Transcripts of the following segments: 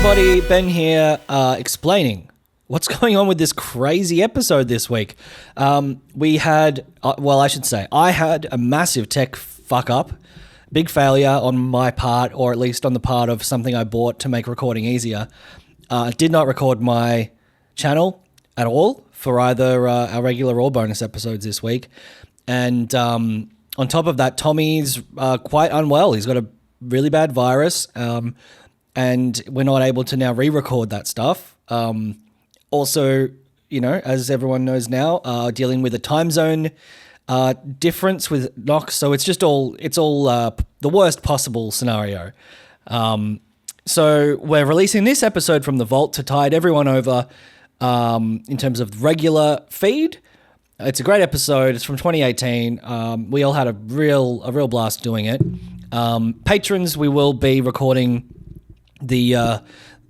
everybody, Ben here, explaining what's going on with this crazy episode this week. I had a massive tech fuck up, big failure on my part, or at least on the part of something I bought to make recording easier. Did not record my channel at all for either our regular or bonus episodes this week. And on top of that, Tommy's quite unwell. He's got a really bad virus, and we're not able to now re-record that stuff. Also, you know, as everyone knows now, dealing with a time zone difference with Knox, so it's all the worst possible scenario. So we're releasing this episode from the vault to tide everyone over in terms of regular feed. It's a great episode. It's from 2018. We all had a real blast doing it. Patrons, we will be recording the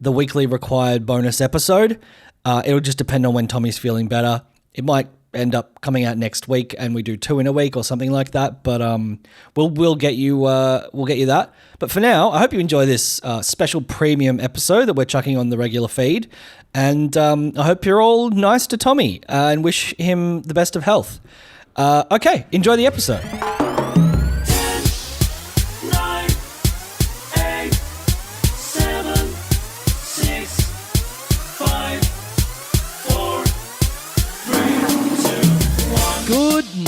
weekly required bonus episode. It'll just depend on when Tommy's feeling better. It might end up coming out next week, and we do 2 in a week or something like that. But we'll get you that. But for now, I hope you enjoy this special premium episode that we're chucking on the regular feed, and I hope you're all nice to Tommy and wish him the best of health. Okay, enjoy the episode.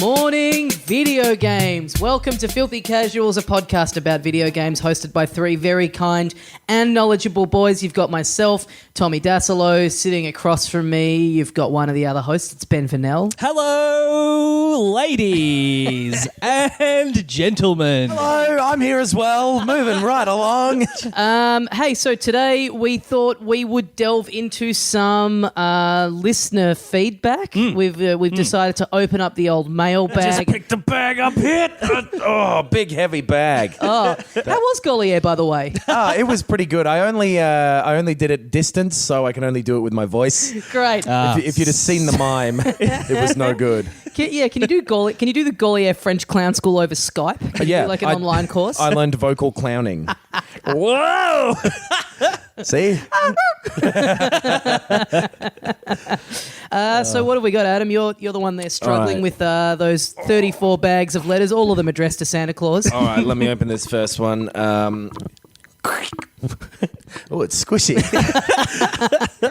Morning video games. Welcome to Filthy Casuals, a podcast about video games hosted by 3 very kind and knowledgeable boys. You've got myself, Tommy Dasilo, sitting across from me. You've got one of the other hosts, it's Ben Fennell. Hello, ladies and gentlemen. Hello, I'm here as well, moving right along. Hey, so today we thought we would delve into some listener feedback. We've decided to open up the old mailbag. Just picked the bag up here. Big heavy bag. How was Gollier, by the way? It was pretty good. I only did it distance, so I can only do it with my voice. Great. If you'd have seen the mime, it was no good. Can you do the Gollier French Clown School over Skype? Can you do like an online course? I learned vocal clowning. Whoa! See? So what have we got, Adam? You're the one there struggling with those 34 bags of letters, all of them addressed to Santa Claus. All right, let me open this first one. Oh, it's squishy.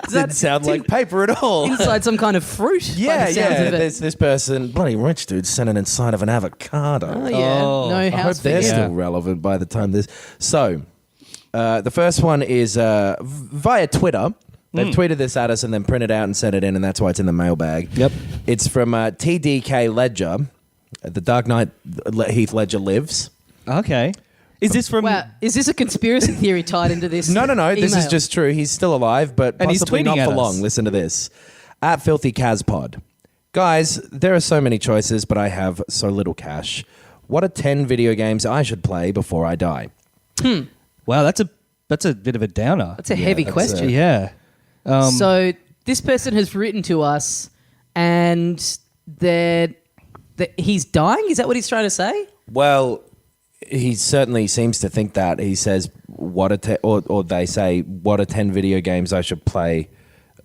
Didn't sound like paper at all. Inside some kind of fruit. Yeah. There's this person, bloody rich dude, sent it inside of an avocado. Oh, yeah. No I hope house they're figure. still relevant by the time this. So, the first one is via Twitter. They've tweeted this at us and then printed out and sent it in, and that's why it's in the mailbag. Yep. It's from TDK Ledger. The Dark Knight Heath Ledger lives. Okay. Is this from... Wow, is this a conspiracy theory tied into this? No. This is email? just true. He's still alive, but And he's possibly tweeting not at for us. long. Listen to this. At Filthy Kazpod. Guys, there are so many choices, but I have so little cash. What are 10 video games I should play before I die? Wow, that's a bit of a downer. That's a heavy question. Yeah. So this person has written to us, and he's dying? Is that what he's trying to say? Well, he certainly seems to think that. He says, or they say, what are 10 video games I should play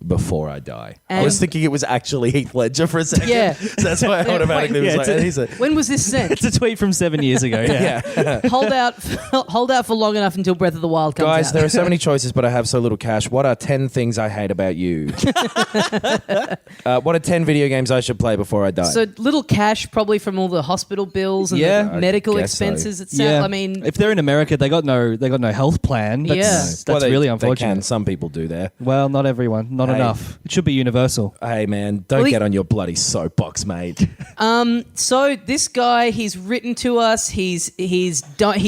before I die? I was thinking it was actually Heath Ledger for a second. Yeah. So that's why I automatically was like, he's a... When was this sent? It's a tweet from 7 years ago. Yeah. Hold out for long enough until Breath of the Wild comes Guys, out. there are so many choices, but I have so little cash. What are 10 things I hate about you? What are 10 video games I should play before I die? So little cash probably from all the hospital bills and Yeah. the medical I guess so. expenses. It sounds, Yeah. I mean, if they're in America, they got no health plan. That's Well, really They unfortunate. can. Some people do there. Well, not everyone. Not Hey. enough. It should be universal. Hey, man, don't Well, get on your bloody soapbox, mate. so this guy, he's written to us. He's got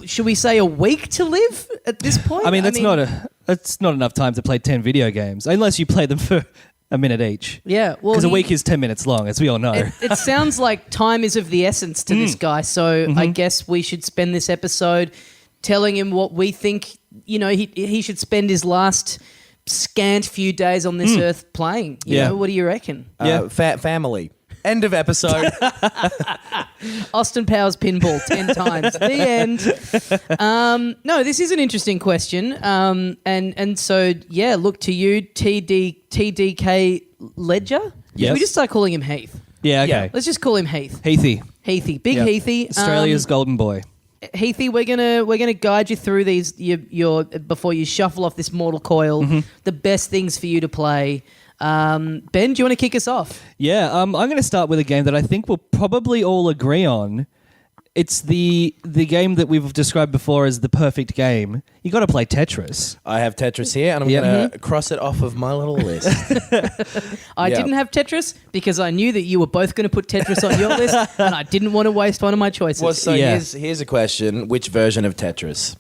should we say a week to live at this point? I mean, that's not enough time to play 10 video games, unless you play them for a minute each. Yeah, well, Because a week is 10 minutes long, as we all know. It sounds like time is of the essence to this guy. So I guess we should spend this episode telling him what we think. You know, he should spend his last scant few days on this earth playing. You know, what do you reckon? Yeah. Family. End of episode. Austin Powers pinball 10 times. The end. No, this is an interesting question. And so, yeah, look to you, TDK Ledger. Yes. Should we just start calling him Heath? Yeah, okay. Yeah. Let's just call him Heath. Heathy. Heathy. Big Yep. Heathy. Australia's golden boy. Heathy, we're gonna guide you through these your before you shuffle off this mortal coil. The best things for you to play. Ben, do you want to kick us off? Yeah, I'm going to start with a game that I think we'll probably all agree on. It's the game that we've described before as the perfect game. You got to play Tetris. I have Tetris here, and I'm going to cross it off of my little list. I Yeah. didn't have Tetris because I knew that you were both going to put Tetris on your list, and I didn't want to waste one of my choices. Well, so Yeah. here's a question. Which version of Tetris?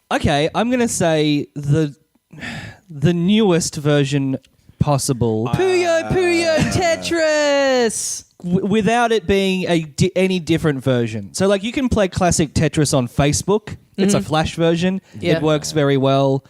Okay, I'm going to say the newest version possible. Puyo Tetris. Without it being any different version. So, like, you can play classic Tetris on Facebook. It's a Flash version. Yeah. It works very well.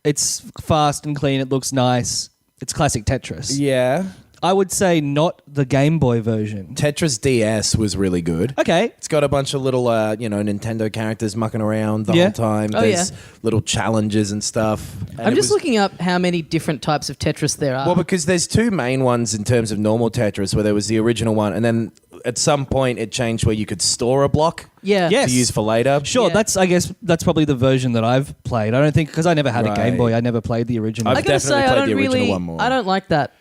It's fast and clean. It looks nice. It's classic Tetris. Yeah. I would say not the Game Boy version. Tetris DS was really good. Okay. It's got a bunch of little, Nintendo characters mucking around the Yeah. whole time. Oh, There's yeah. little challenges and stuff. And I'm it just was- looking up how many different types of Tetris there are. Well, because there's two main ones in terms of normal Tetris, where there was the original one, and then at some point it changed where you could store a block yeah. Yes. to use for later. Sure, Yeah. I guess that's probably the version that I've played. I don't think, because I never had a Game Right. Boy, I never played the original. I've I gotta definitely say, I played don't the original really. one more. I don't like that.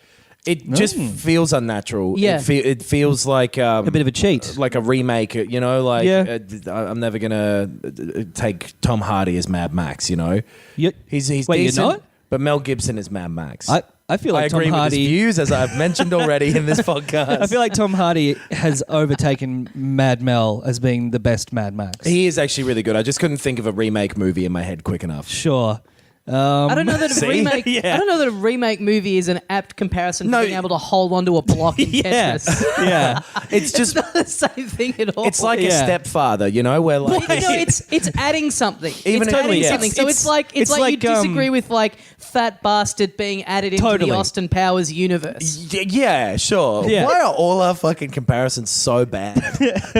It just feels unnatural. Yeah. It feels like a bit of a cheat. like a remake. Yeah. I'm never gonna take Tom Hardy as Mad Max. You- He's Wait, you're decent, not? but Mel Gibson is Mad Max. I feel like I agree Tom with Hardy. his views, as I've mentioned already in this podcast. I feel like Tom Hardy has overtaken Mad Mel as being the best Mad Max. he is actually really good. I just couldn't think of a remake movie in my head quick enough. Sure. I don't know that a see? remake. Yeah. I don't know that a remake movie is an apt comparison to No. being able to hold onto a block in Yeah. Tetris. Yeah. It's It's just not the same thing at all. it's like a Yeah. stepfather, where like Well, it's adding something. Even it's if- adding yeah. something. So it's like it's you like, disagree with like Fat Bastard being added into Totally. the Austin Powers universe. yeah, sure. Yeah. Why are all our fucking comparisons so bad?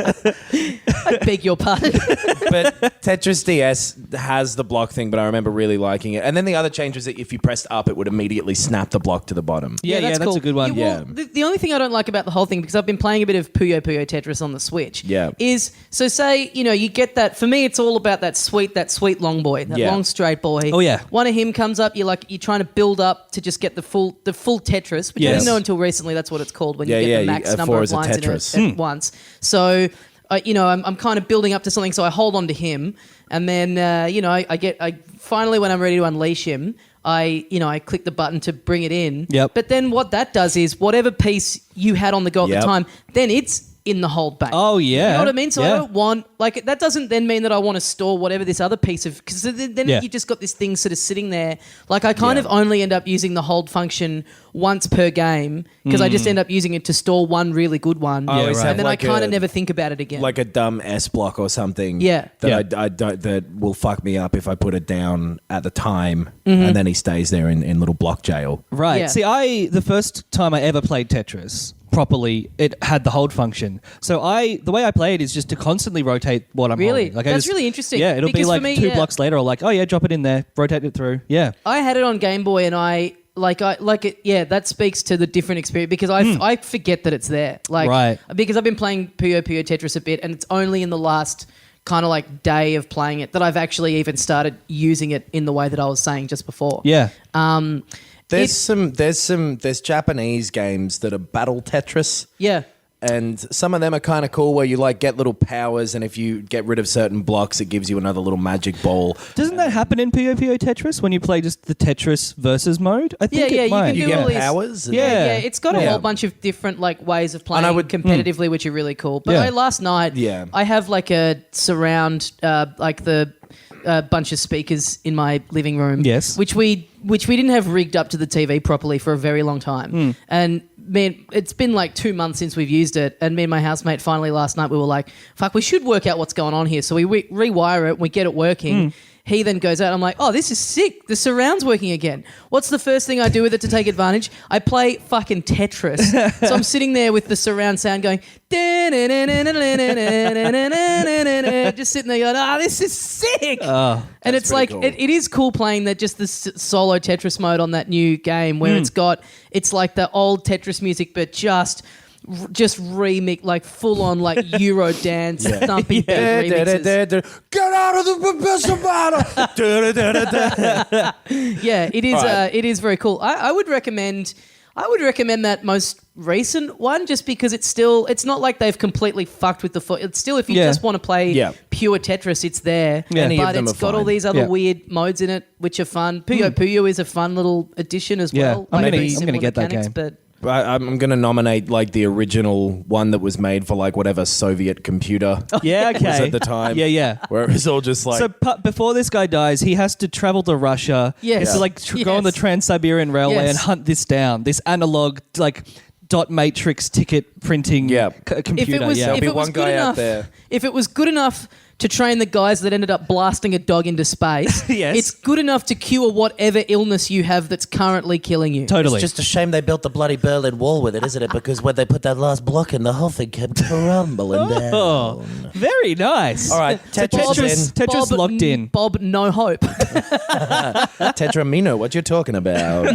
I beg your pardon. But Tetris DS has the block thing, but I remember really liking it. And then the other change was that if you pressed up, it would immediately snap the block to the bottom. Yeah, that's cool. a good one. Well, the only thing I don't like about the whole thing, because I've been playing a bit of Puyo Tetris on the Switch, Yeah. is so say you get that. For me, it's all about that sweet long boy, that Yeah. long straight boy. Oh, yeah. One of him comes up. You're trying to build up to just get the full Tetris, which I Yes. didn't know until recently. That's what it's called when Yeah, you get yeah, the max you- number four of is a lines in Tetris. it at once. So. I'm kind of building up to something, so I hold on to him, and then I finally, when I'm ready to unleash him, I click the button to bring it in. Yep. But then what that does is whatever piece you had on the go at Yep. the time, then it's in the hold bank. Oh, yeah. You know what I mean? So I Yeah. don't want that doesn't then mean that I want to store whatever this other piece of, because then Yeah. you just got this thing sort of sitting there. Like I kind of only end up using the hold function once per game because I just end up using it to store one really good one, I always right. have and then like I kind a- of never think about it again. Like a dumb S block or something. Yeah. That I don't, that will fuck me up if I put it down at the time, and then he stays there in little block jail. Right. Yeah. See, the first time I ever played Tetris properly, it had the hold function. So the way I play it is just to constantly rotate what I'm Really? holding. Like That's really interesting, Yeah, it'll be because for like me, two yeah. blocks later, or like, oh yeah, drop it in there, rotate it through. Yeah. I had it on Game Boy, and I like it. Yeah, that speaks to the different experience because I forget that it's there. Like, Right. Because I've been playing Puyo Tetris a bit, and it's only in the last kind of like day of playing it that I've actually even started using it in the way that I was saying just before. Yeah. There's Japanese games that are battle Tetris. Yeah. And some of them are kind of cool where you like get little powers, and if you get rid of certain blocks, it gives you another little magic ball. Doesn't that happen in Puyo Tetris when you play just the Tetris versus mode? I think Yeah, it you might. can You do all get these powers. and- Yeah. It's got a Yeah. whole bunch of different like ways of playing I would- competitively, which are really cool. But Yeah. last night, Yeah. I have like a surround, like the bunch of speakers in my living room. Yes. which we didn't have rigged up to the TV properly for a very long time, and man, it's been like 2 months since we've used it. And me and my housemate finally last night we were like, "Fuck, we should work out what's going on here." So we rewire it, we get it working. he then goes out. I'm like, oh, this is sick. The surround's working again. What's the first thing I do with it to take advantage? I play fucking Tetris. So I'm sitting there with the surround sound going, just sitting there going, this is sick. And it's like, cool. it is cool playing that just the solo Tetris mode on that new game where it's like the old Tetris music, but just remix, like full on like Euro dance, thumping beat remixes. Get out of the battle! Yeah, it is. Right. It is very cool. I would recommend that most recent one just because it's not like they've completely fucked with the foot. It's still, if you just want to play pure Tetris, it's there. Yeah. Any of But them it's are got all fine. these other weird modes in it which are fun. Puyo Puyo is a fun little addition as well. I'm Like, gonna- very I'm gonna similar get that mechanics, game. But I'm going to nominate like the original one that was made for like whatever Soviet computer Yeah, okay. was at the time. Yeah. Where it was all just like... So before this guy dies, he has to travel to Russia. Yes. He has to like go on the Yes. Trans-Siberian Railway Yes. and hunt this down. This analog like dot matrix ticket printing computer. if it was, yeah. if be it was one good guy out enough, there. if it was good enough to train the guys that ended up blasting a dog into space, Yes. it's good enough to cure whatever illness you have that's currently killing you. Totally. It's just a shame they built the bloody Berlin Wall with it, isn't it? Because when they put that last block in, the whole thing kept crumbling down. Oh, very nice. All right, Tetris Tetris locked in. Bob, no hope. Tetramino, what you talking about?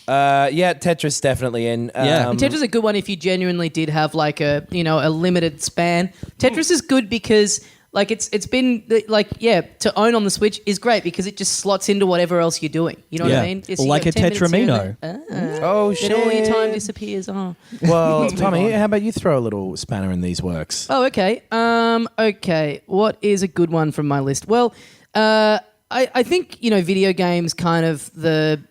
Tetris definitely in. Yeah. Tetris is a good one if you genuinely did have like a limited span. Tetris is good because like it's been to own on the Switch is great because it just slots into whatever else you're doing. You know what I mean? It's, you Like got a 10 minutes here Tetramino. and there. Oh, Then all your shit. time disappears. Oh. Well, Tommy, how about you throw a little spanner in these works? Oh, okay. Okay. What is a good one from my list? Well, I think video games kind of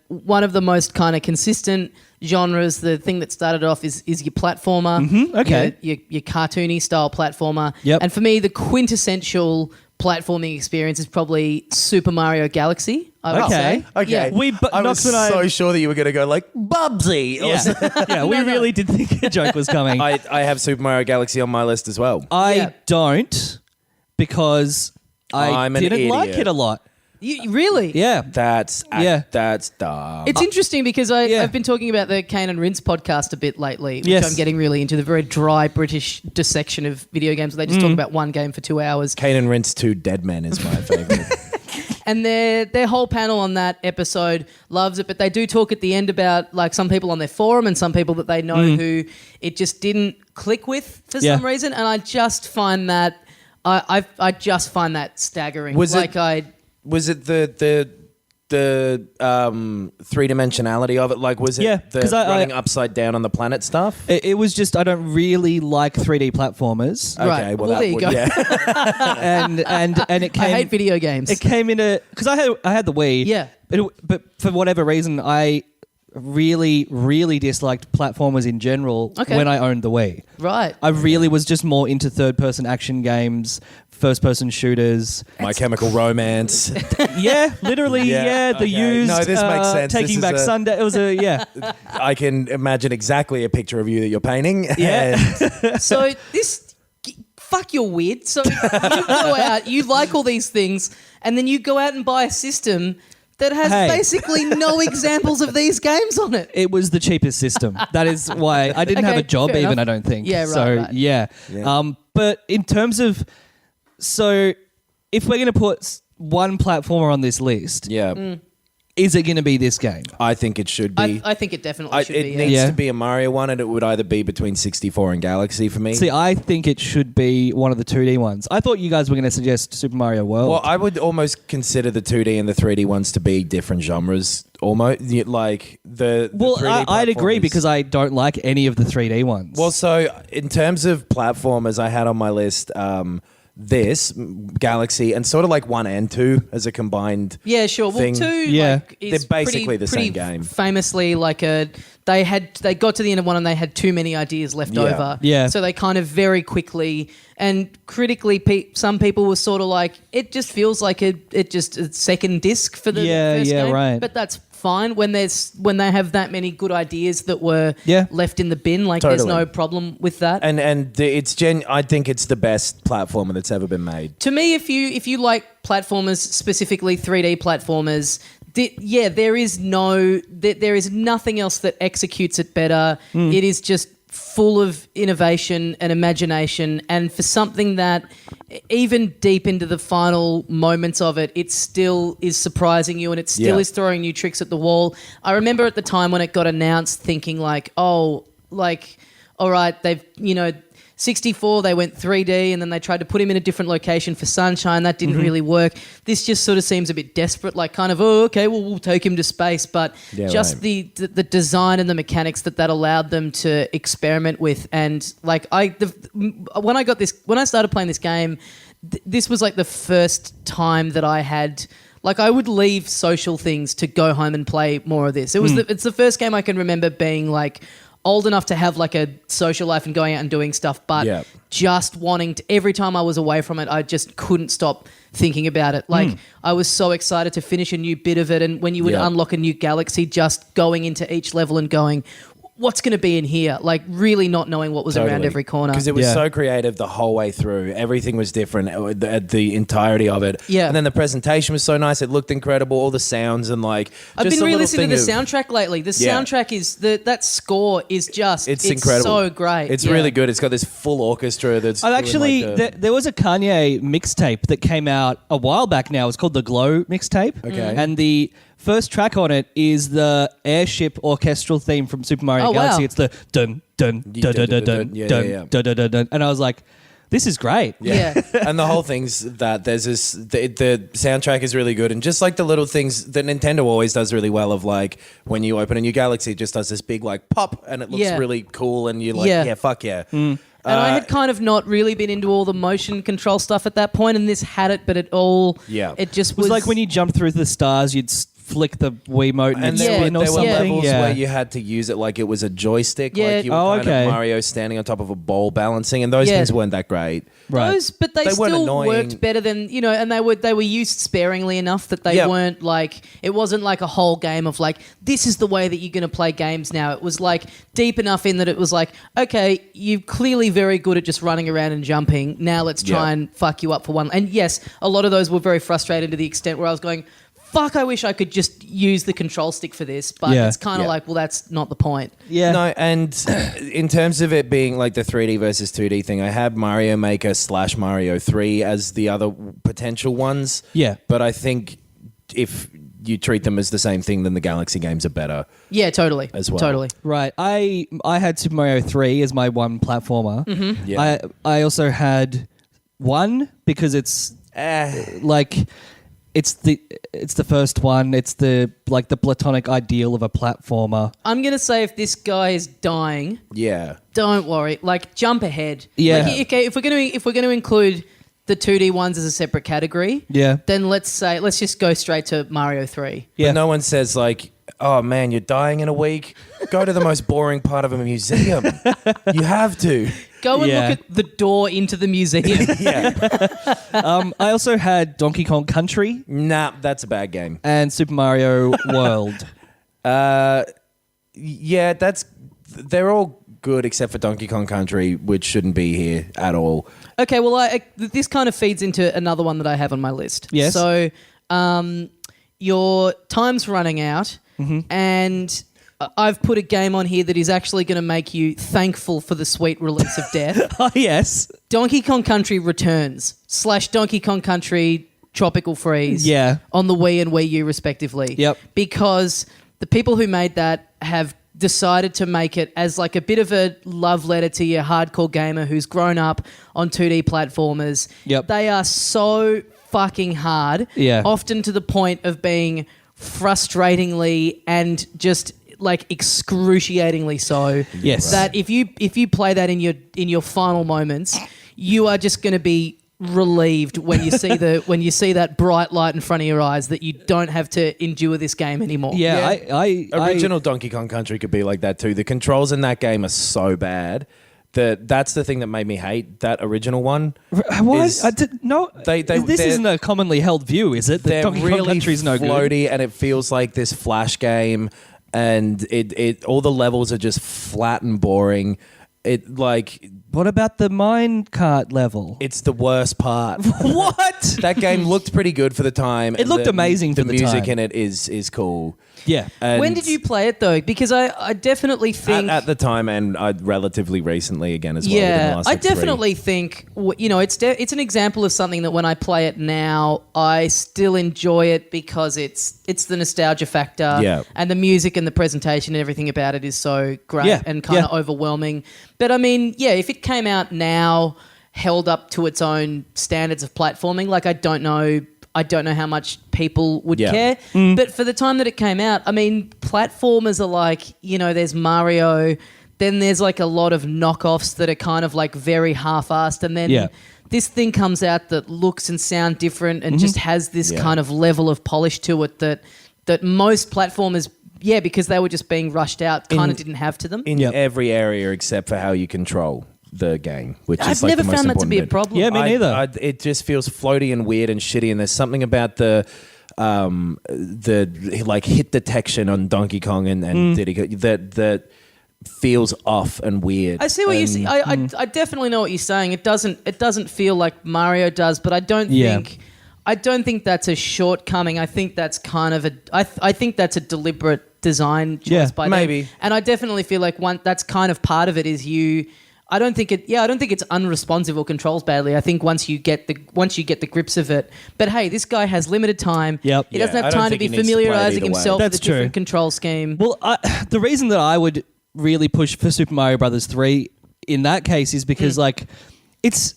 one of the most kind of consistent genres. The thing that started off is your platformer. Mm-hmm, okay. Your cartoony style platformer. Yep. And for me, the quintessential platforming experience is probably Super Mario Galaxy. I would Okay. say. Okay. Yeah. I was Knox and I- so sure that you were going to go like Bubsy. Or something. Yeah, we really did think a joke was coming. I have Super Mario Galaxy on my list as well. I don't because I'm I an didn't like idiot. it a lot. You really? Yeah. That's dumb. It's interesting because I've been talking about the Kane and Rince podcast a bit lately, which Yes. I'm getting really into, the very dry British dissection of video games. They just talk about one game for 2 hours. Kane and Rince 2 Dead Men is my favorite. And their whole panel on that episode loves it, but they do talk at the end about like some people on their forum and some people that they know who it just didn't click with for Yeah. some reason. And I just find that I just find that staggering. Was like it the three dimensionality of it? Like, was it Yeah, the 'cause I- running upside down on the planet stuff? It was just I don't really like 3D platformers, Right. Okay, Well, that there you would- go. Yeah. and it came. I hate video games. It came into because I had the Wii. Yeah. But for whatever reason, I really disliked platformers in general Okay. when I owned the Wii. Right. I really was just more into third-person action games, first-person shooters. My Chemical Romance. Yeah, literally. Yeah, Yeah, the okay. used. No, this makes sense. Taking This is Back a- Sunday. It was a I can imagine exactly a picture of you that you're painting. Yeah. And So fuck, you're weird. So you go out, you like all these things, and then you go out and buy a system that has Hey. basically no examples of these games on it. It was the cheapest system. That is why I didn't have Okay, a job fair even, enough. I don't think. Yeah, right, So, right. yeah. But in terms of... So, if we're going to put one platformer on this list, yeah, is it going to be this game? I think it should be. I think it definitely should it be. Yeah. needs Yeah. to be a Mario one, and it would either be between 64 and Galaxy for me. See, I think it should be one of the 2D ones. I thought you guys were going to suggest Super Mario World. Well, I would almost consider the 2D and the 3D ones to be different genres. Almost like the 3D I'd agree platformers. because I don't like any of the 3D ones. Well, so in terms of platformers, I had on my list this Galaxy and sort of like 1 and 2 as a combined. Yeah, sure. Well, thing. 2 Yeah. like, is They're basically the same pretty game. Famously, like they got to the end of one and they had too many ideas left Yeah. over. Yeah. So they kind of very quickly and critically, some people were sort of like, it just feels like it's just a second disc for the Yeah, first yeah, game. right. But that's fine when they have that many good ideas that were left in the bin. Like there's no problem with that. And I think it's the best platformer that's ever been made. To me, if you like platformers, specifically 3D platformers, there is nothing else that executes it better. It is just full of innovation and imagination, and for something that even deep into the final moments of it, it still is surprising you, and it still is throwing new tricks at the wall. I remember at the time when it got announced thinking like, all right, they've, 64, they went 3D, and then they tried to put him in a different location for Sunshine. That didn't really work. This just sort of seems a bit desperate, like kind of, okay, well, we'll take him to space. But the design and the mechanics that allowed them to experiment with. And like when I started playing this game, this was like the first time that I had... Like I would leave social things to go home and play more of this. It's the first game I can remember being like... old enough to have like a social life and going out and doing stuff, but just wanting to, every time I was away from it, I just couldn't stop thinking about it. Like I was so excited to finish a new bit of it, and when you would unlock a new galaxy, just going into each level and going, what's going to be in here? Like really not knowing what was around every corner. Because it was so creative the whole way through. Everything was different, the entirety of it. Yeah. And then the presentation was so nice. It looked incredible. All the sounds and like... I've been re-listening to the soundtrack lately. The soundtrack is... that score is just... It's incredible. So great. It's really good. It's got this full orchestra that's... I've actually... there was a Kanye mixtape that came out a while back now. It's called the Glow mixtape. Okay. And the... first track on it is the airship orchestral theme from Super Mario Galaxy. Wow. It's the dun dun dun dun dun dun dun dun dun dun, and I was like, "This is great." Yeah. And the whole thing's that there's this the soundtrack is really good, and just like the little things that Nintendo always does really well of like when you open a new galaxy, it just does this big like pop, and it looks really cool, and you're like, fuck yeah. And I had kind of not really been into all the motion control stuff at that point, and this had it, but it just was like when you jump through the stars, you'd flick the Wiimote and spin or there something. were levels where you had to use it like it was a joystick, like you were kind of Mario standing on top of a bowl balancing, and those things weren't that great. Right. But they weren't still annoying. worked better than, and they were used sparingly enough that they weren't like, it wasn't like a whole game of like, this is the way that you're going to play games now. It was like deep enough in that it was like, okay, you're clearly very good at just running around and jumping. Now let's try and fuck you up for one. And yes, a lot of those were very frustrating to the extent where I was going, fuck, I wish I could just use the control stick for this, but it's kind of like, well, that's not the point. Yeah. No, and in terms of it being like the 3D versus 2D thing, I had Mario Maker / Mario 3 as the other potential ones. Yeah. But I think if you treat them as the same thing, then the Galaxy games are better. Yeah, totally. As well. Totally. Right. I had Super Mario 3 as my one platformer. Mm-hmm. Yeah. I also had 1 because it's like... It's the first one. It's the platonic ideal of a platformer. I'm gonna say if this guy is dying, don't worry. Like jump ahead. Yeah. Like, okay. If we're gonna include the 2D ones as a separate category, then let's just go straight to Mario 3. Yeah. But no one says like, oh man, you're dying in a week. Go to the most boring part of a museum. You have to. Go and look at the door into the museum. I also had Donkey Kong Country. Nah, that's a bad game. And Super Mario World. They're all good except for Donkey Kong Country, which shouldn't be here at all. Okay, well, this kind of feeds into another one that I have on my list. Yes. So, your time's running out, and I've put a game on here that is actually going to make you thankful for the sweet release of death. Oh, yes. Donkey Kong Country Returns / Donkey Kong Country Tropical Freeze on the Wii and Wii U respectively. Yep. Because the people who made that have decided to make it as like a bit of a love letter to your hardcore gamer who's grown up on 2D platformers. Yep. They are so fucking hard, often to the point of being frustratingly and just like excruciating so. Yes. That if you play that in your final moments, you are just going to be relieved when you see that bright light in front of your eyes that you don't have to endure this game anymore. Original Donkey Kong Country could be like that too. The controls in that game are so bad. That's the thing that made me hate that original one. Why? is This isn't a commonly held view, is it? That they're Donkey Kong really Country's no good. floaty, and it feels like this Flash game, and it all the levels are just flat and boring. It like What about the minecart level? it's the worst part. What? That game looked pretty good for the time. It and looked amazing for the music time. in it is cool. Yeah. And When did you play it though? Because I definitely think at the time, and relatively recently again as well. within the yeah, last, I like, 3. definitely think it's an example of something that when I play it now, I still enjoy it because it's the nostalgia factor, Yeah. and the music and the presentation and everything about it is so great Yeah, and kind of yeah. overwhelming. But I mean, yeah, if it came out now, held up to its own standards of platforming, like I don't know how much people would Yeah. care. But for the time that it came out, I mean, platformers are like, there's Mario, then there's like a lot of knockoffs that are kind of like very half-assed, and then Yeah. this thing comes out that looks and sound different and just has this Yeah. kind of level of polish to it that most platformers, because they were just being rushed out, kind of didn't have to them. in Yep. every area except for how you control the game, which I've is like never the most found that to important be a bit. problem. Yeah, me neither. It just feels floaty and weird and shitty, and there's something about the like hit detection on Donkey Kong and Diddy Kong that feels off and weird. I see what you see. I definitely know what you're saying. It doesn't feel like Mario does, but I don't think that's a shortcoming. I think that's kind of I think that's a deliberate design choice by them. maybe. And I definitely feel like that's kind of part of it is I don't think it's unresponsive or controls badly. I think once you get the grips of it. But hey, this guy has limited time. Yep. He doesn't Yeah, I have don't time to think be he needs to play it familiarizing either way. himself That's with the different true. control scheme. Well, the reason that I would really push for Super Mario Brothers 3 in that case is because like it's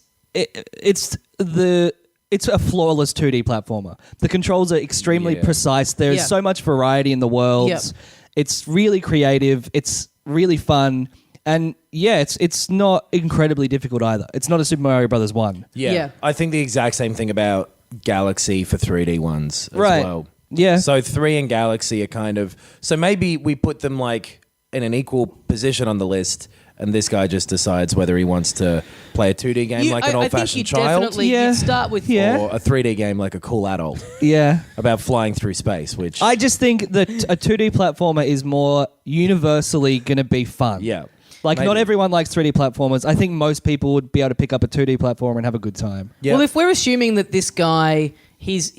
a flawless 2D platformer. The controls are extremely Yeah. precise. There's Yeah. so much variety in the worlds. Yep. It's really creative. It's really fun. And yeah, it's not incredibly difficult either. It's not a Super Mario Brothers 1. Yeah. I think the exact same thing about Galaxy for 3D ones as Right. well. Yeah. So 3 and Galaxy are kind of... So maybe we put them like in an equal position on the list, and this guy just decides whether he wants to play a 2D game like an I think you old-fashioned child definitely Yeah. you'd start with Yeah. or a 3D game like a cool adult Yeah. about flying through space, which... I just think that a 2D platformer is more universally going to be fun. Yeah. Like, not Maybe. everyone likes 3D platformers. I think most people would be able to pick up a 2D platformer and have a good time. Yeah. Well, if we're assuming that this guy, he's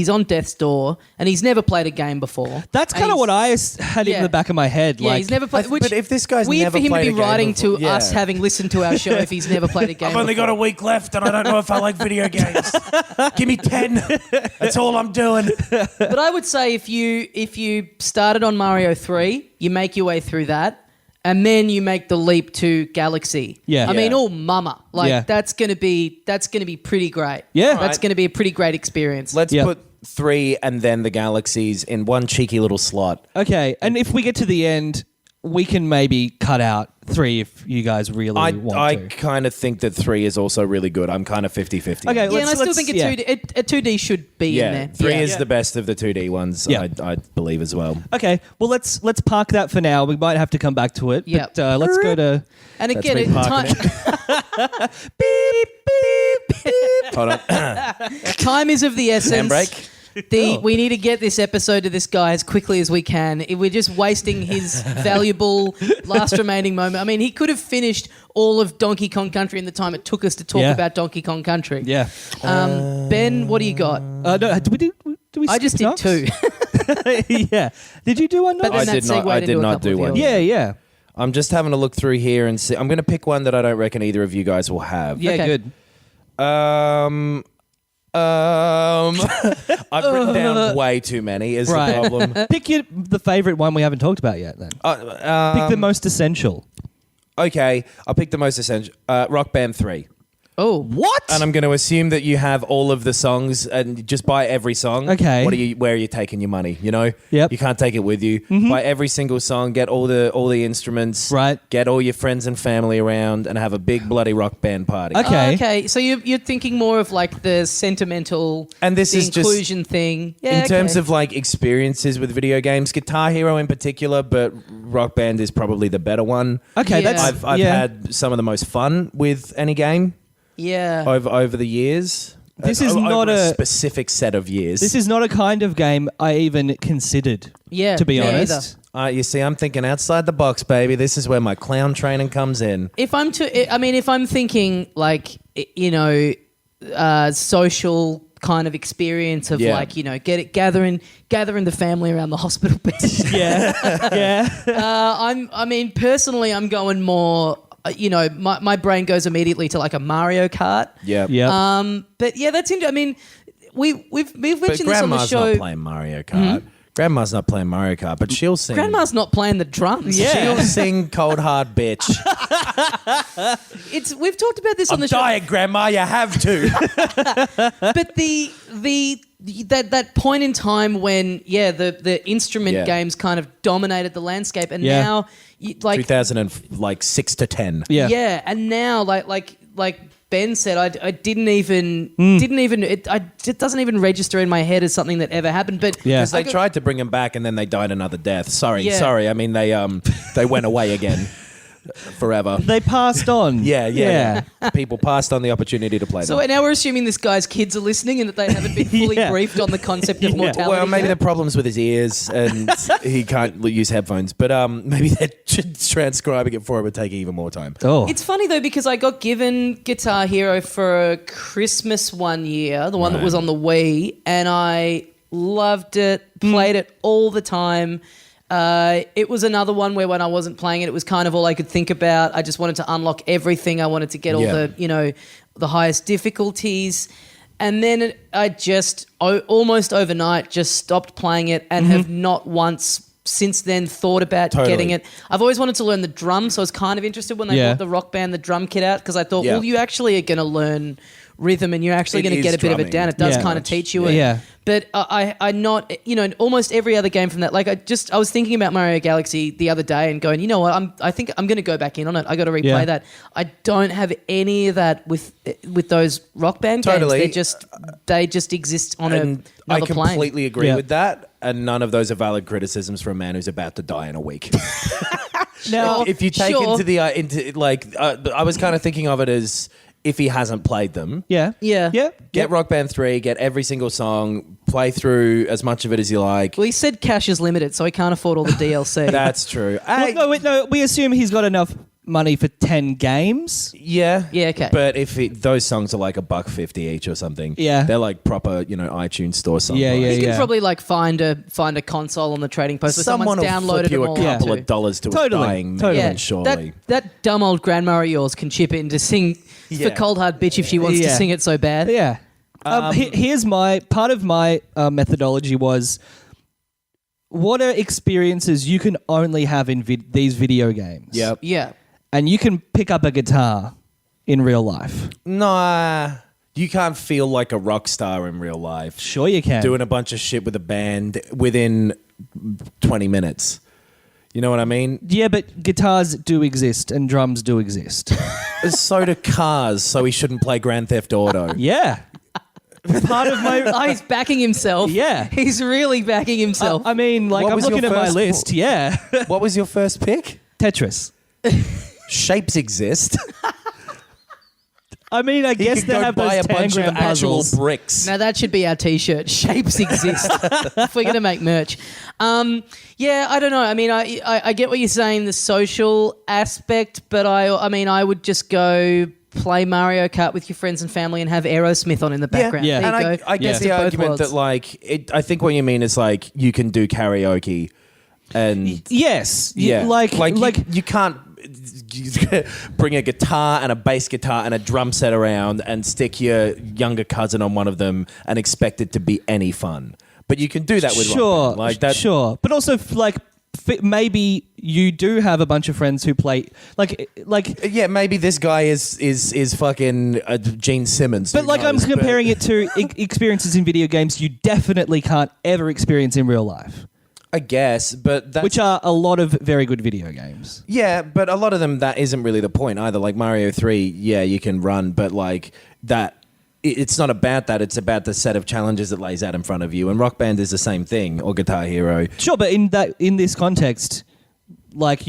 on death's door and he's never played a game before. That's kind of what I had in Yeah. the back of my head. Yeah, like, he's never played. Which but if this guy's weird never for him to played be a game writing before- to us, yeah. having listened to our show, if he's never played a game. I've only got a week left, and I don't know if I like video games. Give me 10. That's all I'm doing. But I would say if you started on Mario 3, you make your way through that. And then you make the leap to Galaxy. Yeah. I mean, Yeah. oh, mama. Like, Yeah. that's gonna be pretty great. Yeah. That's Right. gonna be a pretty great experience. Let's Yep. put 3 and then the Galaxies in one cheeky little slot. okay, and if we get to the end, we can maybe cut out 3 if you guys really I want to. kind of think that 3 is also really good. I'm kind of 50-50. Okay, yeah, and I still let's- think a yeah. 2D should be in Yeah, there. 3 Yeah. is the best of the 2D ones, Yeah. I believe as well. Okay, well let's park that for now. We might have to come back to it. Yep. But let's go to And That's again, me parking Hold on. time is of the essence. Handbrake. We need to get this episode to this guy as quickly as we can. If we're just wasting his valuable last remaining moment. I mean, he could have finished all of Donkey Kong Country in the time it took us to talk Yeah. about Donkey Kong Country. yeah. Ben, what do you got? No, did we I just skip did Knox? 2. Yeah. Did you do one? But Knox? then that segued I into did a not couple do of one. yours. Yeah. I'm just having a look through here and see. I'm going to pick one that I don't reckon either of you guys will have. Yeah, Okay. good. I've written down way too many is Right. the problem. Pick the favorite one we haven't talked about yet then. Pick the most essential. Okay, I'll pick the most essential. Rock Band 3. Oh, What? And I'm going to assume that you have all of the songs and just buy every song. Okay. Where are you taking your money? You know, Yep. You can't take it with you. Buy every single song, get all the instruments, Right. Get all your friends and family around, and have a big bloody rock band party. Okay. okay. So you're thinking more of like the sentimental And this the is just- inclusion thing. Yeah, In terms okay. of like experiences with video games, Guitar Hero in particular, but Rock Band is probably the better one. Okay, Yeah. that's I've had some of the most fun with any game yeah. over the years. This is Over not a a- specific set of years. This is not a kind of game I even considered. Yeah, to be me honest. You see, I'm thinking outside the box, baby. This is where my clown training comes in. If I'm thinking like, social kind of experience of Yeah. like, gathering the family around the hospital bed. Yeah. Personally, I'm going more, my brain goes immediately to like a Mario Kart. Yeah. Yeah. But yeah, that's interesting. I mean, we've But mentioned this on the Grandma's show. not playing Mario Kart. Grandma's not playing Mario Kart, but she'll sing. Grandma's not playing the drums. Yeah. She'll sing Cold Hard Bitch. We've talked about this on I'm the show. dying, Grandma. You have to. But that point in time when the instrument Yeah. games kind of dominated the landscape, and Yeah. now 2006 to 10. Yeah. and now like Ben said, I didn't even it doesn't even register in my head as something that ever happened. But Yeah. Because they tried to bring him back and then they died another death. Sorry. I mean, they went away again forever. They passed on. Yeah. People passed on the opportunity to play So them. now we're assuming this guy's kids are listening and that they haven't been fully Yeah. briefed on the concept of mortality. Well, maybe there yet. are problems with his ears and he can't use headphones. But maybe they're transcribing it for him would take even more time. Oh. It's funny though because I got given Guitar Hero for Christmas one year, the one that was on the Wii, and I loved it, played it all the time. It was another one where when I wasn't playing it, it was kind of all I could think about. I just wanted to unlock everything. I wanted to get all Yeah. the highest difficulties. And then I just almost overnight just stopped playing it and have not once since then thought about Totally. getting it. I've always wanted to learn the drums, so I was kind of interested when they Yeah. brought the Rock Band, the drum kit out, because I thought, Yeah. well, you actually are going to learn rhythm and you're actually It going to is get a bit of it drumming. down. It does Yeah. kind of teach you it. Yeah. But I not, almost every other game from that. Like I was thinking about Mario Galaxy the other day and going, you know what? I think I'm going to go back in on it. I got to replay Yeah. that. I don't have any of that with those Rock Band Totally. games. They just exist on And I another plane. completely agree Yeah. with that. And none of those are valid criticisms for a man who's about to die in a week. Now, If you take Sure. I was kind of thinking of it as if he hasn't played them. yeah. Yeah. Yeah. Get Rock Band 3, get every single song, play through as much of it as you like. Well, he said cash is limited, so he can't afford all the DLC. That's true. No, we assume he's got enough money for 10 games. Yeah. Yeah, okay. But if those songs are like $1.50 each or something, Yeah. they're like proper, iTunes store songs. Yeah, yeah, He yeah. can probably like find a console on the trading post where Someone someone's will downloaded flip you them a all. couple too. of dollars to Totally, a dying totally. man, Yeah, surely. that dumb old grandma of yours can chip in to sing Yeah. for Cold Hard Bitch if she wants to Yeah. sing it so bad. Yeah. Here's my part of my methodology was what are experiences you can only have in these video games? Yep. Yeah. And you can pick up a guitar in real life. Nah. You can't feel like a rock star in real life. Sure you can. Doing a bunch of shit with a band within 20 minutes. You know what I mean? Yeah, but guitars do exist and drums do exist. So do cars, so he shouldn't play Grand Theft Auto. Yeah. Part of my... Oh, he's backing himself. Yeah. He's really backing himself. I mean, like, What I'm was your looking at my first- list. Yeah. What was your first pick? Tetris. Shapes exist. I mean, I You guess could they go have buy those a bunch of tangram actual puzzles. bricks. Now that should be our T-shirt. Shapes exist. If we're gonna make merch, yeah, I don't know. I mean, I get what you're saying, the social aspect, but I mean, I would just go play Mario Kart with your friends and family and have Aerosmith on in the background. Yeah. There you And go. I guess Best the of both argument worlds. that like I think what you mean is like you can do karaoke and Yes. yeah, Like you can't bring a guitar and a bass guitar and a drum set around and stick your younger cousin on one of them and expect it to be any fun. But you can do that with rock sure, band. Like that. sure. But also, like, maybe you do have a bunch of friends who play like Yeah, maybe this guy is fucking Gene Simmons. but who like I'm knows, comparing it to experiences in video games you definitely can't ever experience in real life, I guess, but that's... which are a lot of very good video games. Yeah, but a lot of them, that isn't really the point either. Like Mario 3, yeah, you can run, but like that... It's not about that. It's about the set of challenges it lays out in front of you. And Rock Band is the same thing, or Guitar Hero. Sure, but in this context, like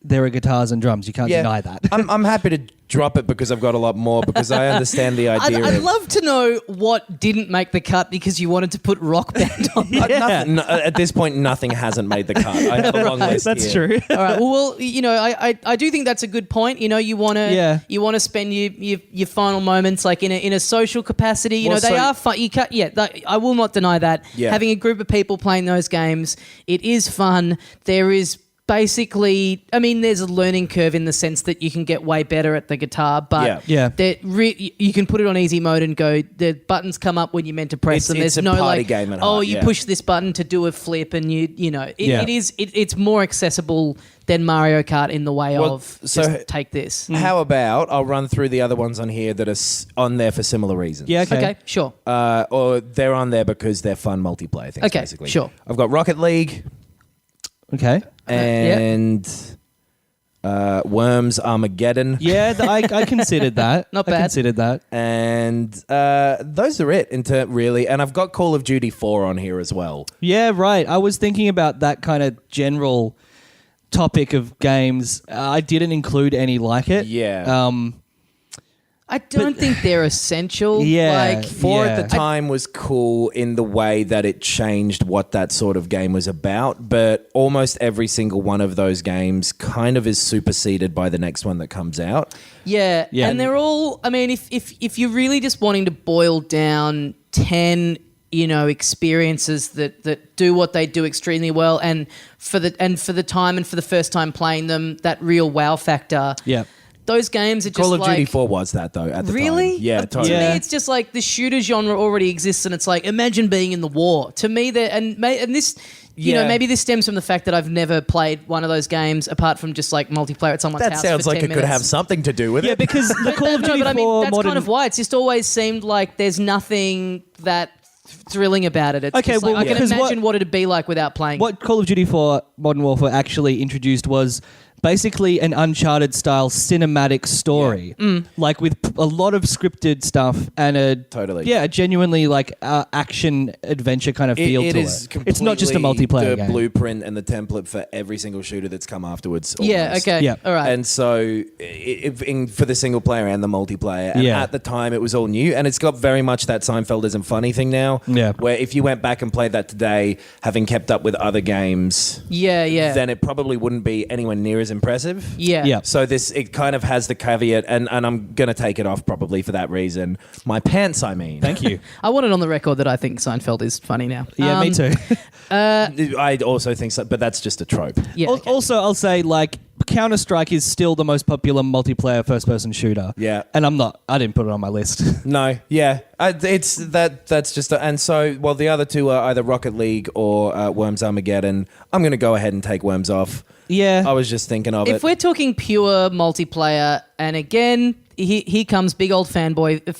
there are guitars and drums. You can't deny that. I'm happy to drop it because I've got a lot more, because I understand the idea. I'd love to know what didn't make the cut because you wanted to put Rock Band on. At this point, nothing hasn't made the cut. I have a long list. That's here. true. All right. Well, I do think that's a good point. You want to spend your final moments like in a social capacity. They are fun. You can't. Yeah, I will not deny that. Yeah. Having a group of people playing those games, it is fun. There is basically, there's a learning curve in the sense that you can get way better at the guitar, but Yeah. you can put it on easy mode and go, the buttons come up when you're meant to press them. It's There's a no party like, game at heart, you push this button to do a flip and it's more accessible than Mario Kart in the way of just take this. How about I'll run through the other ones on here that are on there for similar reasons. Yeah, okay. Okay, sure. Or they're on there because they're fun multiplayer things, Okay, basically. sure. I've got Rocket League Okay. and Worms Armageddon. Yeah, I considered that. Not I bad. considered that. And those are it, really. And I've got Call of Duty 4 on here as well. Yeah, right. I was thinking about that kind of general topic of games. I didn't include any like it. Yeah. I don't think they're essential. Yeah. Like, 4 at the time was cool in the way that it changed what that sort of game was about, but almost every single one of those games kind of is superseded by the next one that comes out. Yeah. Yeah. And they're all, if you're really just wanting to boil down 10 experiences that do what they do extremely well, and for the time and for the first time playing them, that real wow factor. Yeah. Those games are just Call of like... Duty 4 was that, though, at the Really? time. Yeah, totally. To Yeah. me, it's just like the shooter genre already exists, and it's like, imagine being in the war. To me, and this, maybe this stems from the fact that I've never played one of those games apart from just like multiplayer at someone's That house. sounds for like 10 it could minutes. have something to do with Yeah, it. because the Call of Duty 4 that's modern... kind of why it's just always seemed like there's nothing that thrilling about it. It's Okay, just like, well, I can because imagine what it'd be like without playing. What Call of Duty 4 Modern Warfare actually introduced was basically an Uncharted style cinematic story, like with a lot of scripted stuff and a genuinely like action adventure kind of feel to it. It's not just a multiplayer the game. blueprint and the template for every single shooter that's come afterwards. Yeah, almost. okay. Yeah. All right. And so for the single player and the multiplayer, and Yeah. at the time it was all new, and it's got very much that Seinfeld isn't funny thing now, Yeah. where if you went back and played that today, having kept up with other games, yeah. then it probably wouldn't be anywhere near as impressive. Yeah. Yeah. So it kind of has the caveat, and I'm going to take it off probably for that reason. My pants, I mean. Thank you. I want it on the record that I think Seinfeld is funny now. Yeah, me too. I also think so, but that's just a trope. Yeah, okay. Also, I'll say like Counter-Strike is still the most popular multiplayer first-person shooter. Yeah. And I didn't put it on my list. No, yeah, it's that's just, and so the other two are either Rocket League or Worms Armageddon. I'm going to go ahead and take Worms off. Yeah. I was just thinking of it. If we're talking pure multiplayer, and again, here comes big old fanboy.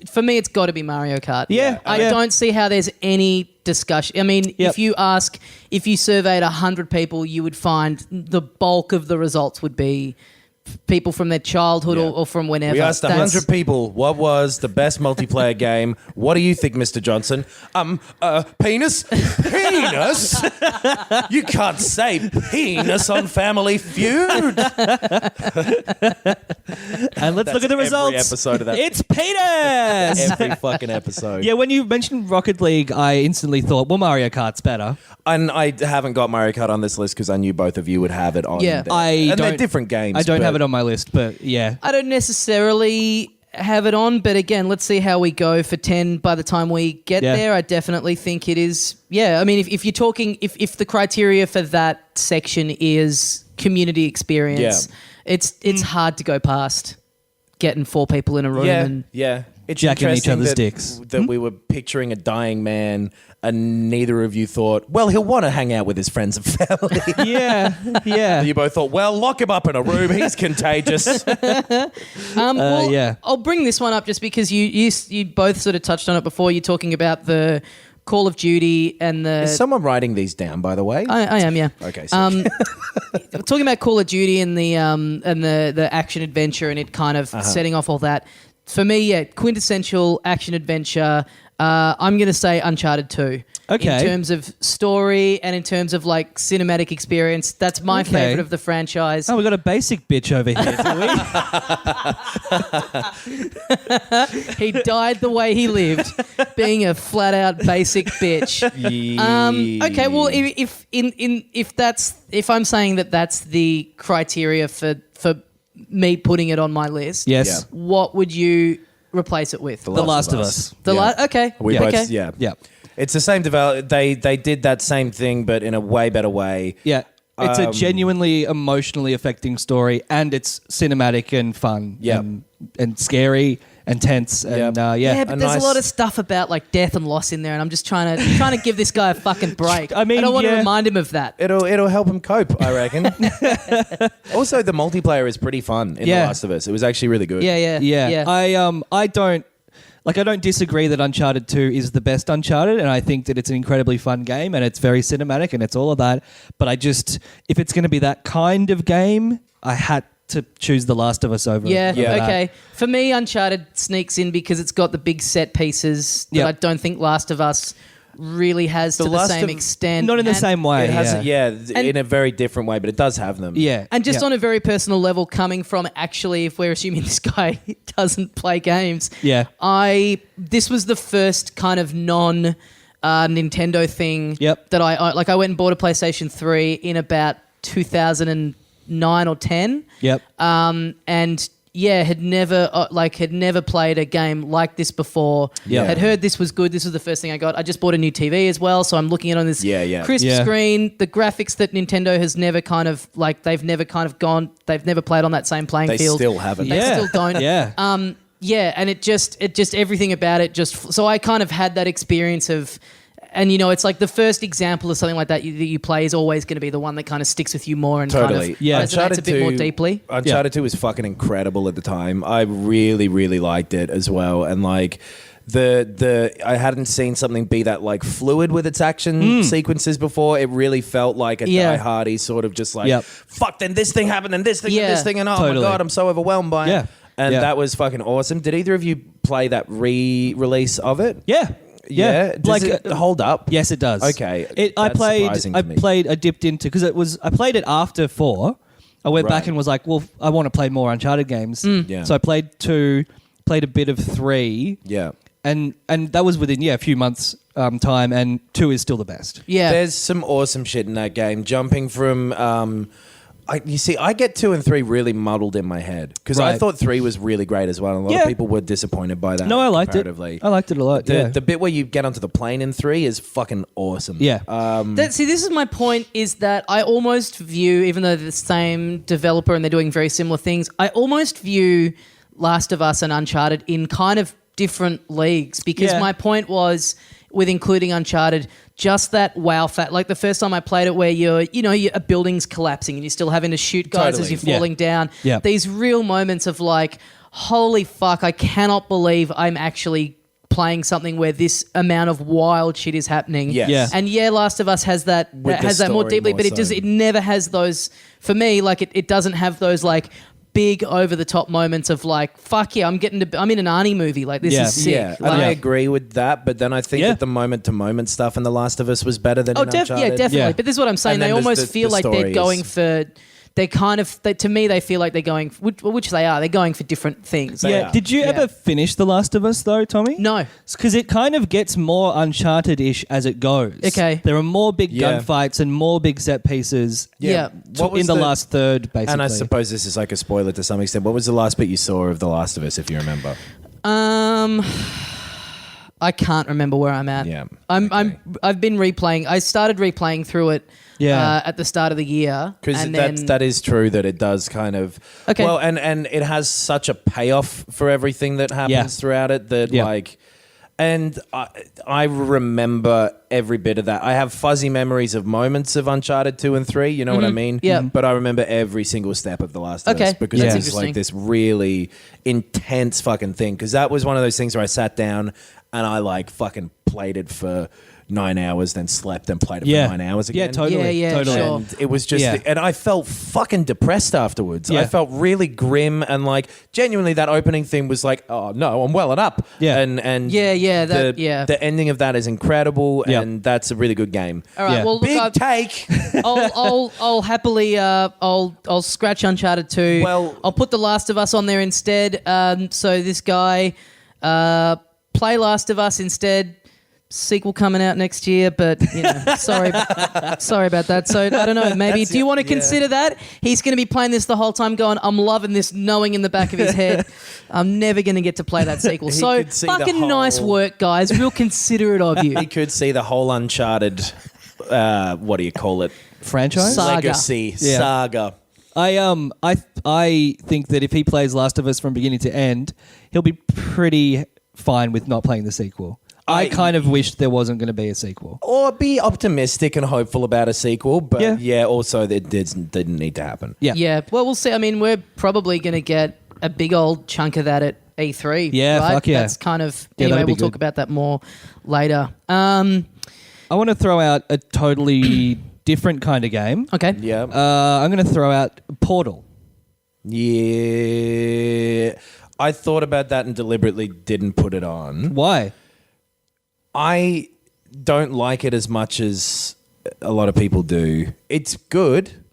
For me, it's got to be Mario Kart. Yeah, I yeah. don't see how there's any discussion. I mean, Yep. if you surveyed 100 people, you would find the bulk of the results would be people from their childhood Yeah. or from whenever. We asked 100 people what was the best multiplayer game. What do you think, Mr. Johnson? Penis? Penis? You can't say penis on Family Feud. And let's look at the results. Every episode of that. It's Penis! Every fucking episode. Yeah, when you mentioned Rocket League, I instantly thought, well, Mario Kart's better. And I haven't got Mario Kart on this list because I knew both of you would have it on. Yeah. there. They're different games. I don't but have it on my list, but yeah. I don't necessarily have it on, but again, let's see how we go for 10 by the time we get Yeah. there. I definitely think it is. Yeah, I mean, if you're talking, if the criteria for that section is community experience, it's hard to go past getting 4 people in a room. Yeah, And yeah. It's jacking each interesting other's that, dicks. that we were picturing a dying man, and neither of you thought, well, he'll want to hang out with his friends and family. Yeah. You both thought, well, lock him up in a room. He's contagious. Yeah. I'll bring this one up just because you both sort of touched on it before. You're talking about the Call of Duty and the... Is someone writing these down, by the way? I am, yeah. Okay. So Talking about Call of Duty and the action adventure and it kind of setting off all that. For me, yeah, quintessential action adventure. I'm going to say Uncharted 2. Okay. In terms of story and in terms of like cinematic experience, that's my favorite of the franchise. Oh, we got a basic bitch over here, do we? He died the way he lived, being a flat out basic bitch. Okay, well, if I'm saying that that's the criteria for me putting it on my list, Yes. what would you replace it with? The Last of Us. Okay. We okay. both, yeah. Yeah. It's the same develop. They did that same thing, but in a way better way. Yeah. It's a genuinely emotionally affecting story, and it's cinematic and fun. Yeah. And scary and tense. And Yeah, but there's nice- a lot of stuff about like death and loss in there, and I'm just trying to give this guy a fucking break. I mean, I don't want to yeah. remind him of that. It'll help him cope, I reckon. Also, the multiplayer is pretty fun in The Last of Us. It was actually really good. Yeah. I don't disagree that Uncharted 2 is the best Uncharted, and I think that it's an incredibly fun game and it's very cinematic and it's all of that. But if it's going to be that kind of game, I had to choose The Last of Us over. Yeah, over that. okay. For me, Uncharted sneaks in because it's got the big set pieces that Yep. I don't think Last of Us really has to the Last same of- extent. Not in the And- same way. It has, And- in a very different way, but it does have them. Yeah. And just Yeah. on a very personal level, coming from actually, if we're assuming this guy doesn't play games, Yeah. this was the first kind of non Nintendo thing Yep. that I went and bought a PlayStation 3 in about 2009 or 10. Yep. And yeah, had never played a game like this before. Yeah. Had heard this was good. This was the first thing I got. I just bought a new TV as well, so I'm looking at it on this crisp Yeah. screen. The graphics that Nintendo has never they've never played on that same playing They field. still haven't. They still don't. Yeah. Yeah, and it just everything about it just. So I kind of had that experience of. And, it's like the first example of something like that you play is always going to be the one that kind of sticks with you more and Totally. kind of Yeah. resonates a bit more deeply. Uncharted 2 was fucking incredible at the time. I really, really liked it as well. And like I hadn't seen something be that like fluid with its action sequences before. It really felt like a Die Hardy sort of just like, fuck, then this thing happened and this thing and this thing and oh Totally. my God, I'm so overwhelmed by Yeah. it. And Yeah. that was fucking awesome. Did either of you play that re-release of it? Yeah. Yeah. Does it hold up? Yes, it does. Okay. I That's surprising to me. I dipped into because I played it after 4. I went back and was like, well, I want to play more Uncharted games. Yeah. So I played 2, played a bit of 3. Yeah. And that was within a few months time, and 2 is still the best. Yeah. There's some awesome shit in that game. Jumping from, I get 2 and 3 really muddled in my head because I Right. thought 3 was really great as well. And a lot of people were disappointed by that. No, I liked it. comparatively. I liked it a lot. The bit where you get onto the plane in 3 is fucking awesome. Yeah. This is my point, is that I almost view, even though they're the same developer and they're doing very similar things, I almost view Last of Us and Uncharted in kind of different leagues because my point was with including Uncharted, just that wow fact. Like the first time I played it where a building's collapsing and you're still having to shoot guys as Totally. you're falling down. Yeah. These real moments of like, holy fuck, I cannot believe I'm actually playing something where this amount of wild shit is happening. Yes. Yeah. And Last of Us has that With the more story deeply, more but so. it never has those, for me, like it doesn't have those like big over the top moments of like, fuck yeah, I'm in an Arnie movie. Like this is sick. Yeah, and Like, I agree with that, but then I think that the moment-to-moment stuff in The Last of Us was better than in Uncharted. definitely. Yeah. But this is what I'm saying. And They then there's almost the feel like they're stories. going for. To me, they feel like they're going, which they are. They're going for different things. They Yeah. are. Did you ever finish The Last of Us though, Tommy? No. Because it kind of gets more Uncharted-ish as it goes. Okay. There are more big Yeah. gunfights and more big set pieces. Yeah. What was in the last third, basically. And I suppose this is like a spoiler to some extent. What was the last bit you saw of The Last of Us, if you remember? I can't remember where I'm at. Yeah. I've been replaying. I started replaying through it at the start of the year. Because that is true that it does kind of... Okay. Well, and it has such a payoff for everything that happens throughout it that like... And I remember every bit of that. I have fuzzy memories of moments of Uncharted 2 and 3, you know what I mean? Yeah. But I remember every single step of The Last of Us because That's it was like this really intense fucking thing. Because that was one of those things where I sat down and I like fucking played it for 9 hours, then slept and played it for 9 hours again. Yeah, totally. Yeah, totally. sure. And it was just, and I felt fucking depressed afterwards. Yeah. I felt really grim and like genuinely that opening thing was like, oh no, I'm welling up. Yeah. And the ending of that is incredible and that's a really good game. All right. Yeah. Well, look, Big take. I'll happily I'll scratch Uncharted 2. Well- I'll put The Last of Us on there instead. So this guy play Last of Us instead. Sequel coming out next year, but sorry about that. So I don't know. Maybe do you want to consider that? He's going to be playing this the whole time, going, "I'm loving this," knowing in the back of his head, "I'm never going to get to play that sequel." So could see fucking the nice whole- work, guys. Real considerate of you. He could see the whole Uncharted, what do you call it? Franchise? Saga. Legacy, Yeah. saga. I think that if he plays Last of Us from beginning to end, he'll be pretty fine with not playing the sequel. I kind of wished there wasn't going to be a sequel. Or be optimistic and hopeful about a sequel, but also that didn't need to happen. Yeah. Yeah. Well, we'll see. I mean, we're probably going to get a big old chunk of that at E3. Yeah, right? fuck yeah. That's kind of... Yeah, Anyway, that'd be we'll talk good. about that more later. I want to throw out a totally different kind of game. Okay. Yeah. I'm going to throw out Portal. Yeah. I thought about that and deliberately didn't put it on. Why? I don't like it as much as a lot of people do. It's good,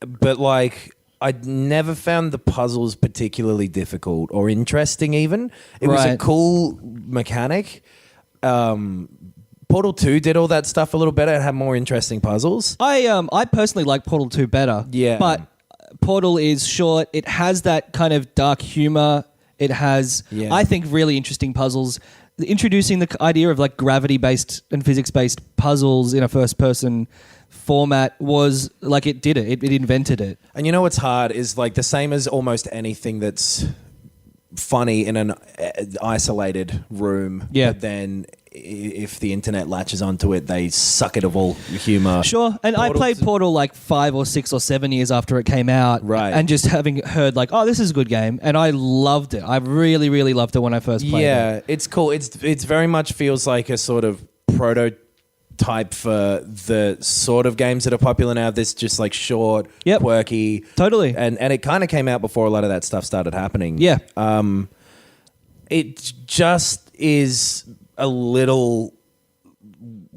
but like I never found the puzzles particularly difficult or interesting even. It was a Right. cool mechanic. Portal 2 did all that stuff a little better. It had more interesting puzzles. I personally like Portal 2 better. Yeah. But Portal is short. It has that kind of dark humor. It has, I think, really interesting puzzles. Introducing the idea of like gravity-based and physics-based puzzles in a first-person format was like it did it. It invented it. And you know what's hard is like the same as almost anything that's funny in an isolated room. Yeah. But then if the internet latches onto it, they suck it of all humor. Sure. And I played Portal like 5 or 6 or 7 years after it came out. Right. And just having heard like, oh, this is a good game. And I loved it. I really, really loved it when I first played it. Yeah, it's cool. It's very much feels like a sort of prototype for the sort of games that are popular now. This just like short, Yep. quirky. Totally. And it kind of came out before a lot of that stuff started happening. Yeah. It just is a little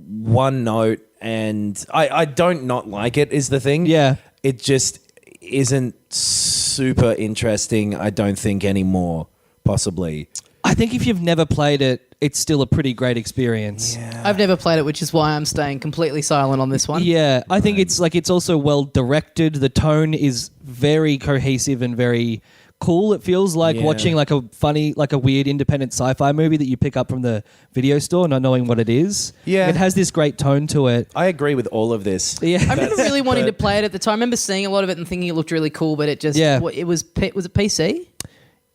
one note, and I don't not like it is the thing. Yeah. It just isn't super interesting, I don't think, anymore, possibly. I think if you've never played it, it's still a pretty great experience. I've never played it, which is why I'm staying completely silent on this one. Yeah, I think it's also well directed. The tone is very cohesive and very cool. It feels like Yeah. watching like a funny, like a weird independent sci-fi movie that you pick up from the video store, not knowing what it is. Yeah. It has this great tone to it. I agree with all of this. Yeah. I remember really wanting to play it at the time. I remember seeing a lot of it and thinking it looked really cool, but it just it was it PC?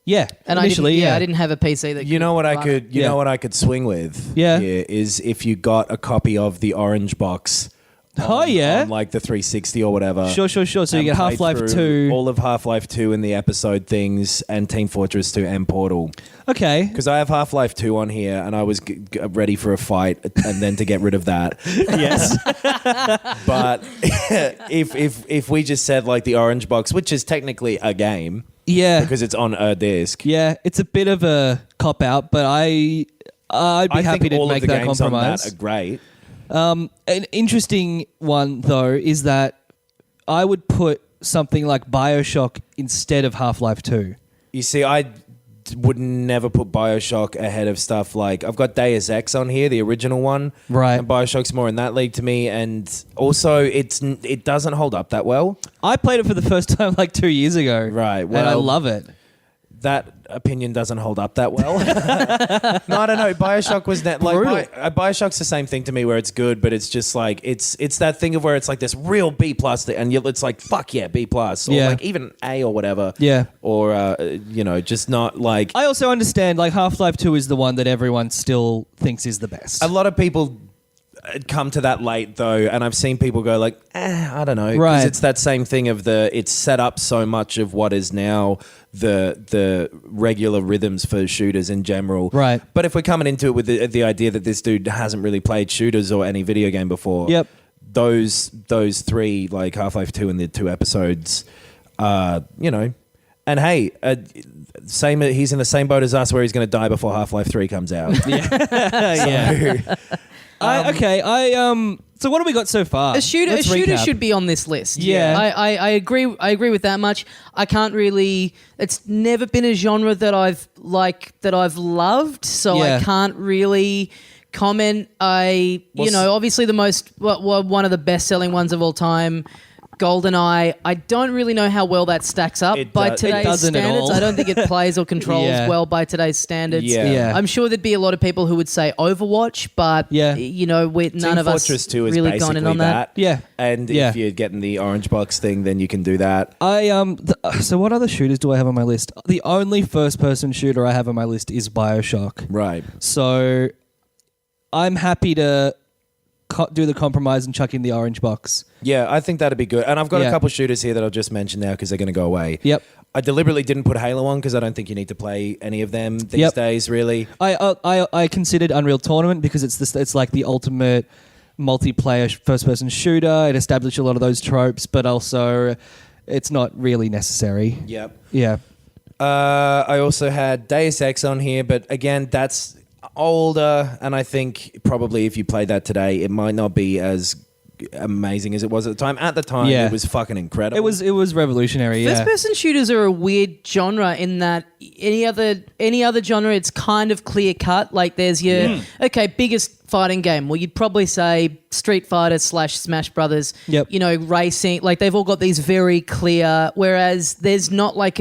Yeah, And initially, I didn't have a PC that You know what I run could it. you Yeah. know what I could swing with Yeah. here is if you got a copy of the Orange Box Oh yeah, on like the 360 or whatever. sure. So you and get played Half-Life through 2. all of Half-Life 2 and the episode things and Team Fortress 2 and Portal. Okay. Because I have Half-Life 2 on here and I was ready for a fight and then to get rid of that. Yes. But if we just said like the Orange Box, which is technically a game Yeah. because it's on a disc. Yeah, it's a bit of a cop out, but I'd be I happy think to all make of the that games compromise. on that are great. An interesting one, though, is that I would put something like BioShock instead of Half-Life 2. You see, I would never put BioShock ahead of stuff like I've got Deus Ex on here, the original one, Right. And BioShock's more in that league to me, and also it doesn't hold up that well. I played it for the first time like 2 years ago. Right, and I well- love it. That opinion doesn't hold up that well. No, I don't know. Bioshock was Bioshock's the same thing to me, where it's good, but it's just like it's that thing of where it's like this real B plus, and it's like fuck yeah, B plus, or like even A or whatever. Yeah. Or just not like. I also understand like Half-Life 2 is the one that everyone still thinks is the best. A lot of people come to that late though, and I've seen people go like, I don't know, right? Because it's that same thing of it's set up so much of what is now the regular rhythms for shooters in general, right? But if we're coming into it with the idea that this dude hasn't really played shooters or any video game before, yep, those three, like Half-Life 2 and the 2 episodes, and hey, same. He's in the same boat as us, where he's going to die before Half-Life 3 comes out. Yeah. So what have we got so far? A shooter should be on this list. Yeah. I agree. I agree with that much. I can't really. It's never been a genre that I've loved, so I can't really comment. Obviously the most one of the best selling ones of all time, GoldenEye. I don't really know how well that stacks up by today's standards. I don't think it plays or controls well by today's standards. Yeah. I'm sure there'd be a lot of people who would say Overwatch, but none of us Fortress 2 is really gone in on that. Yeah. And if you're getting the orange box thing, then you can do that. So what other shooters do I have on my list? The only first-person shooter I have on my list is Bioshock. Right. So I'm happy to do the compromise and chuck in the orange box. Yeah, I think that'd be good. And I've got a couple shooters here that I'll just mention now because they're going to go away. Yep. I deliberately didn't put Halo on because I don't think you need to play any of them these days, really. I considered Unreal Tournament because it's like the ultimate multiplayer first-person shooter. It established a lot of those tropes, but also it's not really necessary. Yep. Yeah. I also had Deus Ex on here, but again, that's older, and I think probably if you played that today, it might not be as amazing as it was at the time. At the time, it was fucking incredible. It was revolutionary. First-person shooters are a weird genre in that any other genre, it's kind of clear-cut. Like there's your biggest fighting game. Well, you'd probably say Street Fighter / Smash Brothers. Yep. Racing. Like they've all got these very clear. Whereas there's not like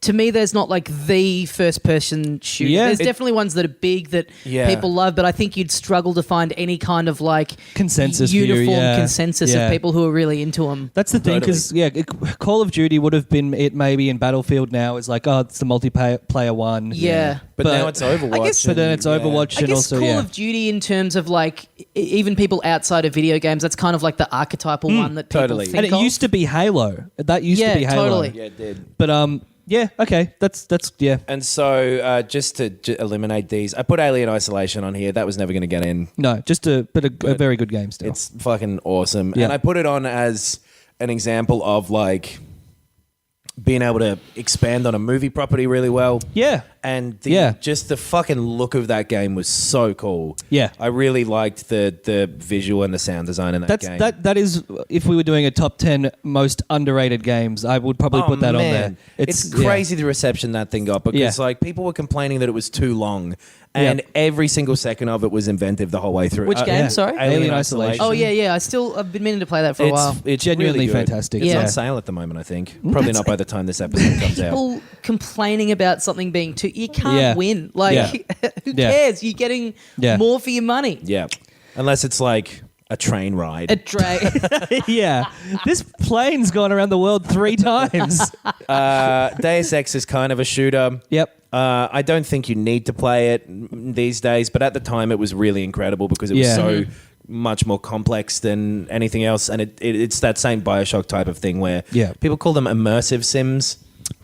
to me, there's not like the first-person shooter. Yeah, there's definitely ones that are big that people love, but I think you'd struggle to find any kind of like consensus uniform consensus of people who are really into them. That's the thing, because Call of Duty would have been it maybe in Battlefield now. It's like, it's the multiplayer one. Yeah. But now it's Overwatch. But then it's Overwatch, and also Call of Duty in terms of like even people outside of video games, that's kind of like the archetypal one that people think and it of. used to be Halo. That used to be Halo. Totally. Yeah, it did. But yeah, okay, that's yeah. And so just to eliminate these, I put Alien Isolation on here. That was never going to get in. No, just a very good game still. It's fucking awesome. Yeah. And I put it on as an example of like being able to expand on a movie property really well. Yeah. And just the fucking look of that game was so cool. Yeah. I really liked the visual and the sound design in that game. That is, if we were doing a top 10 most underrated games, I would probably put that on there. It's crazy the reception that thing got because like people were complaining that it was too long. And every single second of it was inventive the whole way through. Which game? Sorry? Alien Isolation. Oh, yeah. I've been meaning to play that for a while. It's genuinely really good. fantastic. It's Yeah. on sale at the moment, I think. Probably not by the time this episode comes out. People complaining about something being too... You can't win. Like, who cares? You're getting more for your money. Yeah. Unless it's like a train ride. Yeah. This plane's gone around the world 3 times. Deus Ex is kind of a shooter. Yep. I don't think you need to play it these days, but at the time it was really incredible because it was so much more complex than anything else, and it's that same Bioshock type of thing where people call them immersive sims.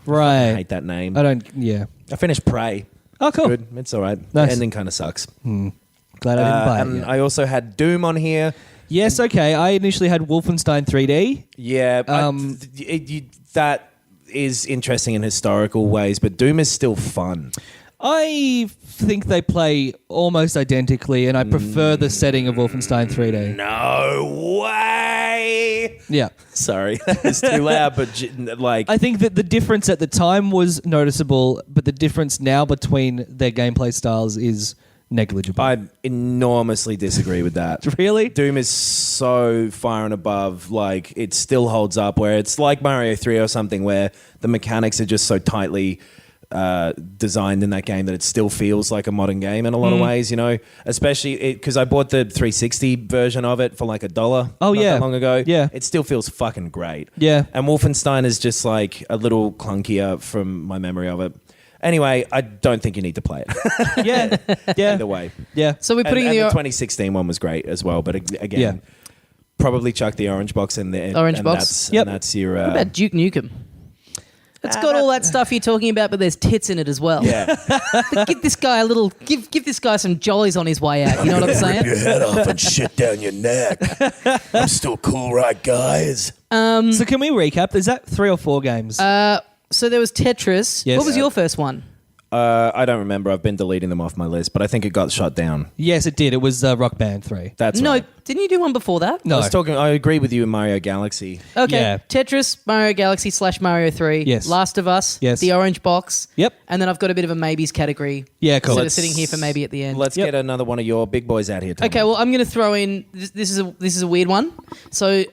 Right. I hate that name. I don't. Yeah. I finished Prey. Oh, cool. Good. It's all right. Nice. The ending kind of sucks. Glad I didn't buy it. And yet. I also had Doom on here. Yes. Okay. I initially had Wolfenstein 3D. Yeah. That is interesting in historical ways, but Doom is still fun. I think they play almost identically, and I prefer the setting of Wolfenstein 3D. No way. Yeah. Sorry, it's too loud, but like... I think that the difference at the time was noticeable, but the difference now between their gameplay styles is negligible. I enormously disagree with that. Really? Doom is so far and above, like, it still holds up, where it's like Mario 3 or something, where the mechanics are just so tightly designed in that game that it still feels like a modern game in a lot of ways, you know, especially because I bought the 360 version of it for like $1 not that long ago. Yeah. It still feels fucking great. Yeah. And Wolfenstein is just like a little clunkier from my memory of it. Anyway, I don't think you need to play it. Yeah. Yeah. Either way. Yeah. So we're putting and the the 2016 one was great as well, but again, Yeah. probably chuck the orange box in there. Orange and box? That's, and that's your... What about Duke Nukem? It's got all that stuff you're talking about, but there's tits in it as well. yeah. But give this guy a little, give this guy some jollies on his way out. You know what I'm saying? Your head off and shit down your neck. I'm still cool, right, guys? So can we recap? Is that 3 or 4 games? So there was Tetris. Yes. What was your first one? I don't remember. I've been deleting them off my list, but I think it got shut down. yes, it did. It was Rock Band 3. That's No, right. didn't you do one before that? No. I agree with you in Mario Galaxy. Okay. Yeah. Tetris, Mario Galaxy / Mario 3. Yes. Last of Us. Yes. The Orange Box. Yep. And then I've got a bit of a maybes category. Yeah, cool. Instead of sitting here for maybe at the end. Let's Yep. get another one of your big boys out here, Tom. Okay, well, I'm going to throw in. This is a weird one. So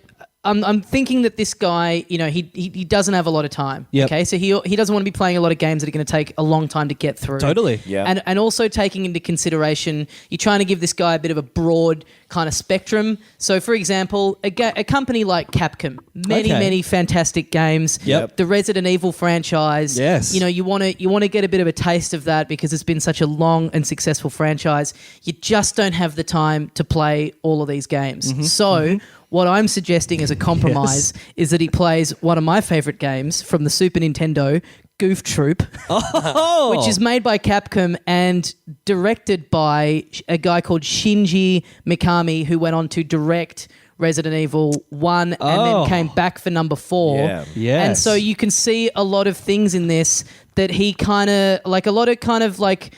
I'm thinking that this guy, you know, he doesn't have a lot of time. Yep. Okay, so he doesn't want to be playing a lot of games that are going to take a long time to get through. Totally. Yeah. And also taking into consideration, you're trying to give this guy a bit of a broad kind of spectrum. So, for example, a company like Capcom, many fantastic games. Yep. The Resident Evil franchise. Yes. You know, you want to get a bit of a taste of that because it's been such a long and successful franchise. You just don't have the time to play all of these games. Mm-hmm. So. What I'm suggesting as a compromise is that he plays one of my favourite games from the Super Nintendo, Goof Troop, which is made by Capcom and directed by a guy called Shinji Mikami, who went on to direct Resident Evil 1 and then came back for number 4. Yeah. Yes. And so you can see a lot of things in this that he kind of, like a lot of kind of like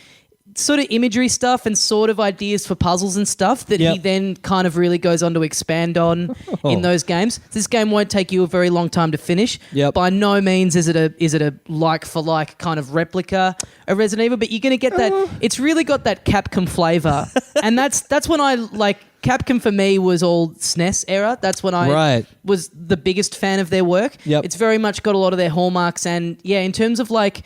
sort of imagery stuff and sort of ideas for puzzles and stuff that he then kind of really goes on to expand on in those games. This game won't take you a very long time to finish. Yep. By no means is it a like for like kind of replica of Resident Evil, but you're going to get that. It's really got that Capcom flavor, and that's when I like. Capcom for me was all SNES era. That's when I was the biggest fan of their work. Yep. It's very much got a lot of their hallmarks, and yeah, in terms of like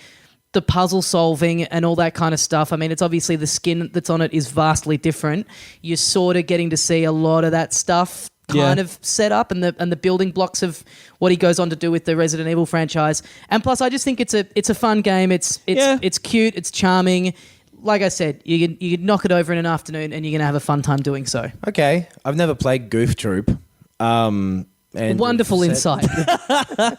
the puzzle solving and all that kind of stuff. I mean, it's obviously the skin that's on it is vastly different. You're sort of getting to see a lot of that stuff kind of set up and the building blocks of what he goes on to do with the Resident Evil franchise. And plus, I just think it's a fun game. It's cute. It's charming. Like I said, you can knock it over in an afternoon and you're going to have a fun time doing so. Okay. I've never played Goof Troop. And Wonderful insight.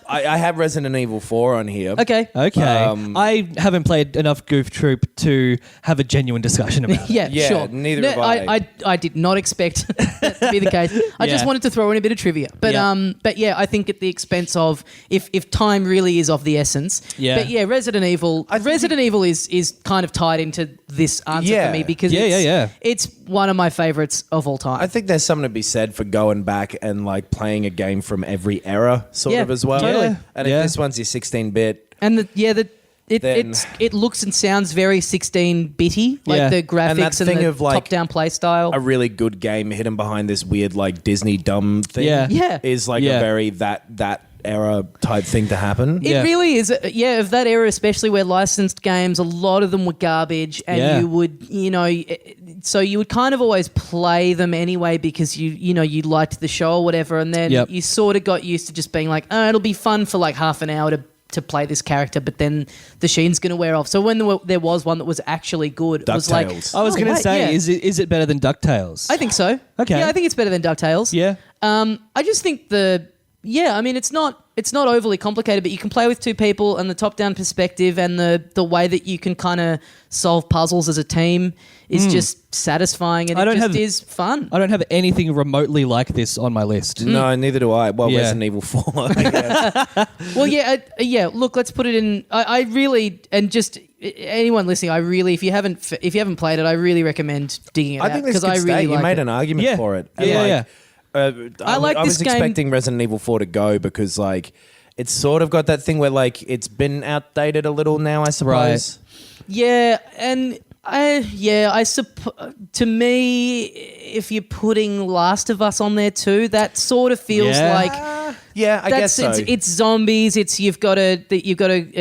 I have Resident Evil 4 on here. Okay. I haven't played enough Goof Troop to have a genuine discussion about it. Yeah, sure. neither have I. I did not expect that to be the case. I just wanted to throw in a bit of trivia. But yeah, I think at the expense of if time really is of the essence. Yeah. But yeah, Resident Evil is kind of tied into this answer for me because it's one of my favorites of all time. I think there's something to be said for going back and like playing a game from every era sort of as well. Totally. And if this one's your 16-bit... And it looks and sounds very 16-bitty, like the graphics and the of, like, top-down play style. A really good game hidden behind this weird like Disney dumb thing is like a very that era type thing to happen. It really is. Of that era, especially where licensed games, a lot of them were garbage, and you would, so you would kind of always play them anyway because you liked the show or whatever, and then you sort of got used to just being like, oh, it'll be fun for like half an hour to play this character, but then the sheen's going to wear off. So when there was one that was actually good, it was like... DuckTales. I was going to say, is it better than DuckTales? I think so. Okay. Yeah, I think it's better than DuckTales. Yeah. I just think I mean, it's not overly complicated, but you can play with two people, and the top-down perspective and the way that you can kind of solve puzzles as a team is just sathing, and it is fun. I don't have anything remotely like this on my list. No, neither do I. Well, Resident Evil 4. I guess. Well, look, let's put it in. I really, and just anyone listening, I really, if you haven't played it, I really recommend digging it out. I think this because I could really stay. You like made it. an argument for it. And I like I this was game. expecting Resident Evil 4 to go because like it's sort of got that thing where like it's been outdated a little now, I suppose. Yeah, and to me, if you're putting Last of Us on there too, that sort of feels like Yeah, I guess so. It's zombies. It's you've got a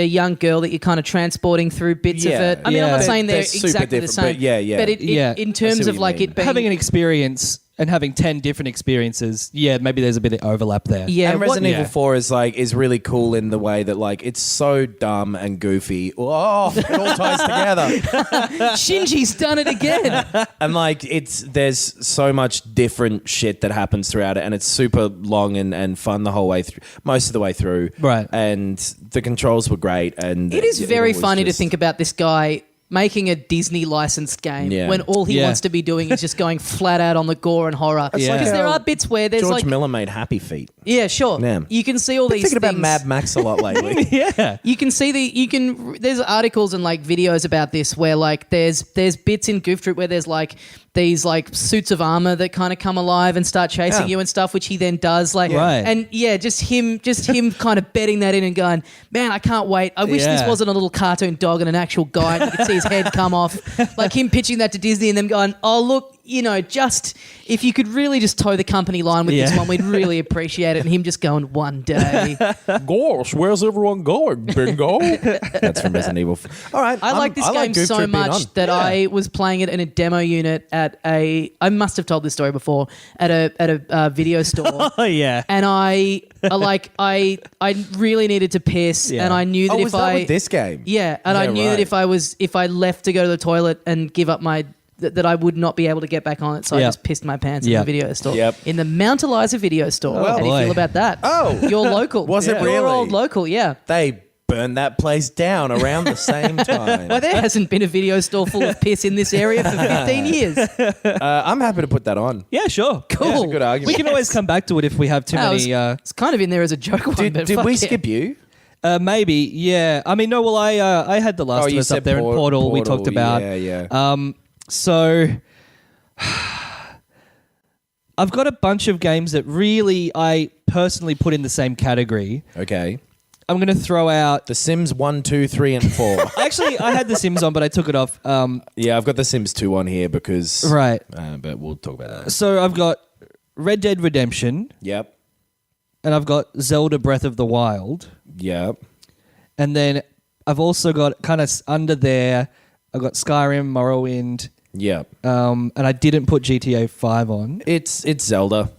young girl that you're kind of transporting through bits of it. I mean, I'm not saying they're super exactly the different, same. but yeah. But in terms of like mean. it being Having an experience and having 10 different experiences, maybe there's a bit of overlap there. yeah, And Resident Evil yeah. 4 is really cool in the way that like it's so dumb and goofy. Oh, it all ties together. Shinji's done it again. And like there's so much different shit that happens throughout it, and it's super long and fun the whole way through, most of the way through. Right. And the controls were great, and It is very was funny to just- think about this guy making a Disney licensed game when all he wants to be doing is just going flat out on the gore and horror. Because there are bits where there's George like Miller made Happy Feet. yeah, sure. Yeah. You can see all Been these thinking things. about Mad Max a lot lately. Yeah. You can see there's articles and like videos about this where like there's bits in Goof Troop where there's like these like suits of armor that kind of come alive and start chasing you and stuff, which he then does like Right. and just him kind of betting that in and going, man, I can't wait. I wish this Yeah. wasn't a little cartoon dog and an actual guy and you could see his head come off. Like him pitching that to Disney and them going, oh look, just if you could really just toe the company line with this Yeah. one, we'd really appreciate it. And him just going, one day. Gosh, where's everyone going, Bingo? That's from Resident Evil. All right. I like this game Goof so Troop being much on. that I was playing it in a demo unit at I must have told this story before, at a video store. Oh, yeah. And I really needed to piss, Yeah. and I knew that Oh, if was that with this game? yeah, and I Yeah, knew that right. if I left to go to the toilet and give up my that I would not be able to get back on it, so I Yep. just pissed my pants in Yep. the video store. Yep. In the Mount Eliza video store. Oh, How do you boy. feel about that? Oh. You're local. Was it You're really? old local, yeah. They burned that place down around the same time. Well, there hasn't been a video store full of piss in this area for 15 years. I'm happy to put that on. Yeah, sure. Cool. That's a good argument. We can always come back to it if we have too many. It's kind of in there as a joke one, Did but we fuck yeah. skip you? Maybe, yeah. I mean, no. Well, I had The Last of you Us up said there in Portal. We talked about. Yeah. So I've got a bunch of games that really I personally put in the same category. Okay. I'm going to throw out. The Sims 1, 2, 3, and 4. Actually, I had The Sims on, but I took it off. Yeah, I've got The Sims 2 on here because... Right. But we'll talk about that. So I've got Red Dead Redemption, Yep. and I've got Zelda Breath of the Wild, Yep. and then I've also got kind of under there, I've got Skyrim, Morrowind, Yep. and I didn't put GTA 5 on. It's Zelda.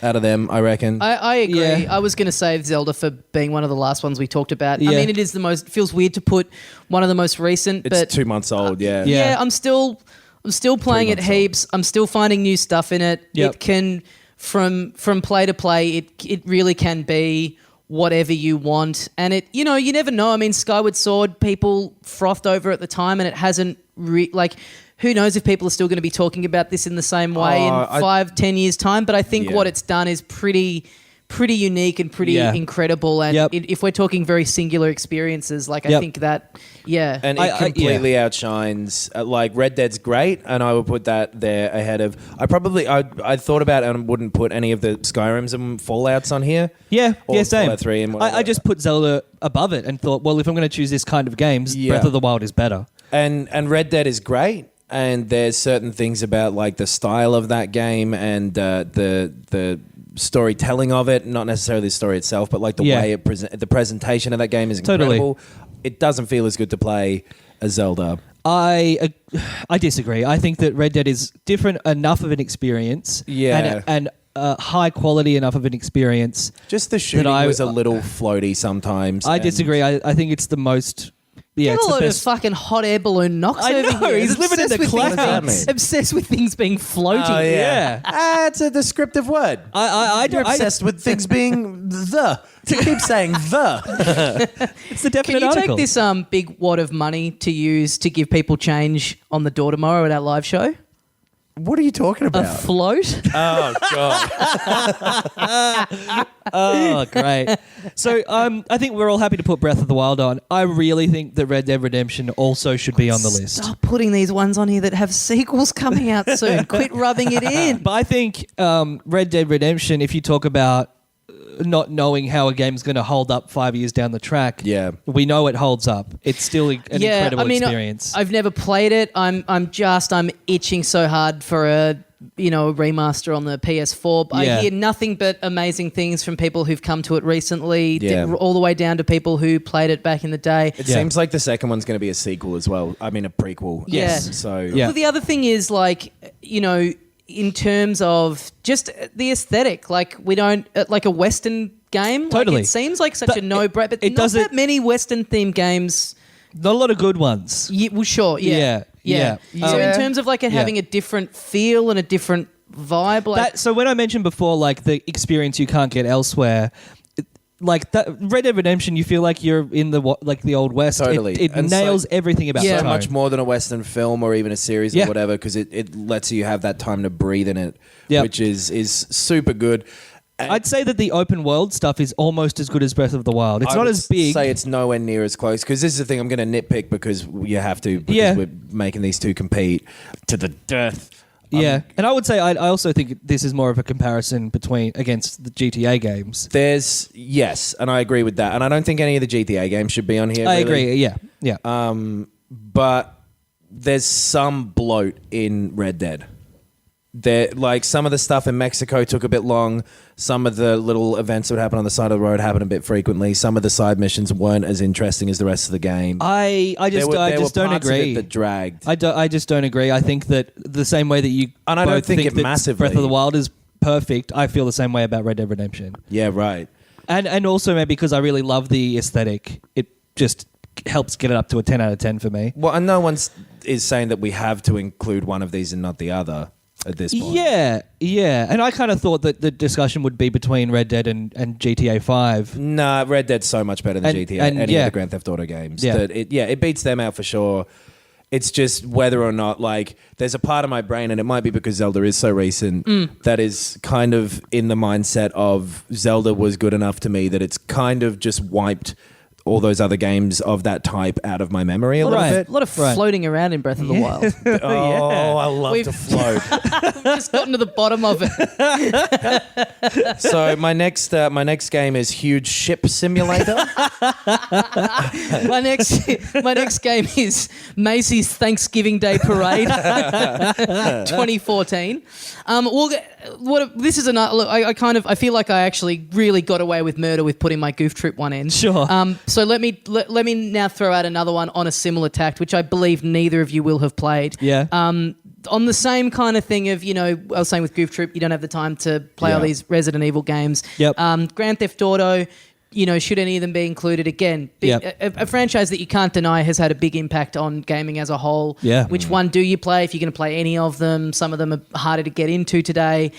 Out of them, I reckon. I agree. Yeah. I was going to save Zelda for being one of the last ones we talked about. Yeah. I mean, it is it feels weird to put one of the most recent, It's but 2 months old, yeah. Yeah. I'm still playing it months old. heaps. I'm still finding new stuff in it. Yep. It can from play to play. It really can be whatever you want, and it you never know. I mean, Skyward Sword people frothed over at the time, and it hasn't who knows if people are still going to be talking about this in the same way in 5-10 years time. But I think Yeah. what it's done is pretty unique and pretty Yeah. incredible. And Yep. if we're talking very singular experiences, like I Yep. think that yeah. And it completely outshines. Like Red Dead's great, and I would put that there ahead of. I thought about it and wouldn't put any of the Skyrims and Fallouts on here. Yeah, Or yeah, same. Fallout 3 and I whatever. just put Zelda above it and thought, well, if I'm going to choose this kind of games, Yeah. Breath of the Wild is better. And Red Dead is great, and there's certain things about like the style of that game and the storytelling of it, not necessarily the story itself, but like the Yeah. way the presentation of that game is Totally. incredible. It doesn't feel as good to play as Zelda. I disagree. I think that Red Dead is different enough of an experience, Yeah. and high quality enough of an experience. Just the shooting I- was a little floaty sometimes. I and- disagree. I think it's the most. Yeah, Get it's a the load best. of fucking hot air balloon knocks I over know, here. he's living in the Obsessed with things clouds. being- Obsessed with things being floating. Oh, Yeah. It's a descriptive word. I You're obsessed with things being the. To keep saying the. It's the Can definite you article. take this big wad of money to use to give people change on the door tomorrow at our live show? What are you talking A about? float? Oh, God. Oh, great. So I think we're all happy to put Breath of the Wild on. I really think that Red Dead Redemption also should be on the list. Stop putting these ones on here that have sequels coming out soon. Quit rubbing it in. But I think Red Dead Redemption, if you talk about not knowing how a game's going to hold up 5 years down the track, Yeah. we know it holds up. It's still an incredible experience. I've never played it. I'm itching so hard for a remaster on the PS4. But Yeah. I hear nothing but amazing things from people who've come to it recently, Yeah. all the way down to people who played it back in the day. It seems like the second one's going to be a sequel as well. I mean, a prequel. Yes. So Yeah. Well, the other thing is in terms of just the aesthetic, like we don't like a Western game. Totally. Like it seems like such But a no-brainer, but it not doesn't- that many Western themed games. Not a lot of good ones. Yeah, well, sure. Yeah. Yeah. So in terms of like it having a different feel and a different vibe, like So when I mentioned before, like the experience you can't get elsewhere, like that Red Dead Redemption, you feel like you're in the old West. Totally. It And nails so- everything about Yeah. the so tone. much more than a Western film or even a series Yeah. or whatever, because it lets you have that time to breathe in it, Yep. which is super good. I'd say that the open world stuff is almost as good as Breath of the Wild. It's I not would as big. Say it's nowhere near as close, because this is the thing. I'm going to nitpick because you have to. Because Yeah. we're making these two compete to the death. Yeah, and I would say I also think this is more of a comparison against the GTA games. Yes, and I agree with that. And I don't think any of the GTA games should be on here. I really. agree. Yeah. But there's some bloat in Red Dead. Like some of the stuff in Mexico took a bit long. Some of the little events that would happen on the side of the road happen a bit frequently. Some of the side missions weren't as interesting as the rest of the game. I just don't parts of it agree. that dragged. I just don't agree. I think that the same way that you And I don't both think it that massively. Breath of the Wild is perfect, I feel the same way about Red Dead Redemption. Yeah, right. And also maybe because I really love the aesthetic, it just helps get it up to a 10 out of 10 for me. Well, and no one is saying that we have to include one of these and not the other at this point. Yeah. And I kind of thought that the discussion would be between Red Dead and GTA 5. Nah, Red Dead's so much better than And- GTA, and any yeah. of the Grand Theft Auto games. Yeah. That it beats them out for sure. It's just whether or not, like, there's a part of my brain, and it might be because Zelda is so recent, that is kind of in the mindset of Zelda was good enough to me that it's kind of just wiped all those other games of that type out of my memory a little Right. bit. a lot of floating around in Breath of the Wild. Oh, I love We've- to float. We've just gotten to the bottom of it. So my next game is Huge Ship Simulator. My next game is Macy's Thanksgiving Day Parade 2014. This is another look. I feel like I actually really got away with murder with putting my Goof Troop one in. Sure. So let me now throw out another one on a similar tact, which I believe neither of you will have played. Yeah. On the same kind of thing of, I was saying with Goof Troop, you don't have the time to play all Yeah. these Resident Evil games. Yep. Grand Theft Auto, should any of them be included? Again, Yep. a franchise that you can't deny has had a big impact on gaming as a whole. Yeah. Which one do you play if you're going to play any of them? Some of them are harder to get into today.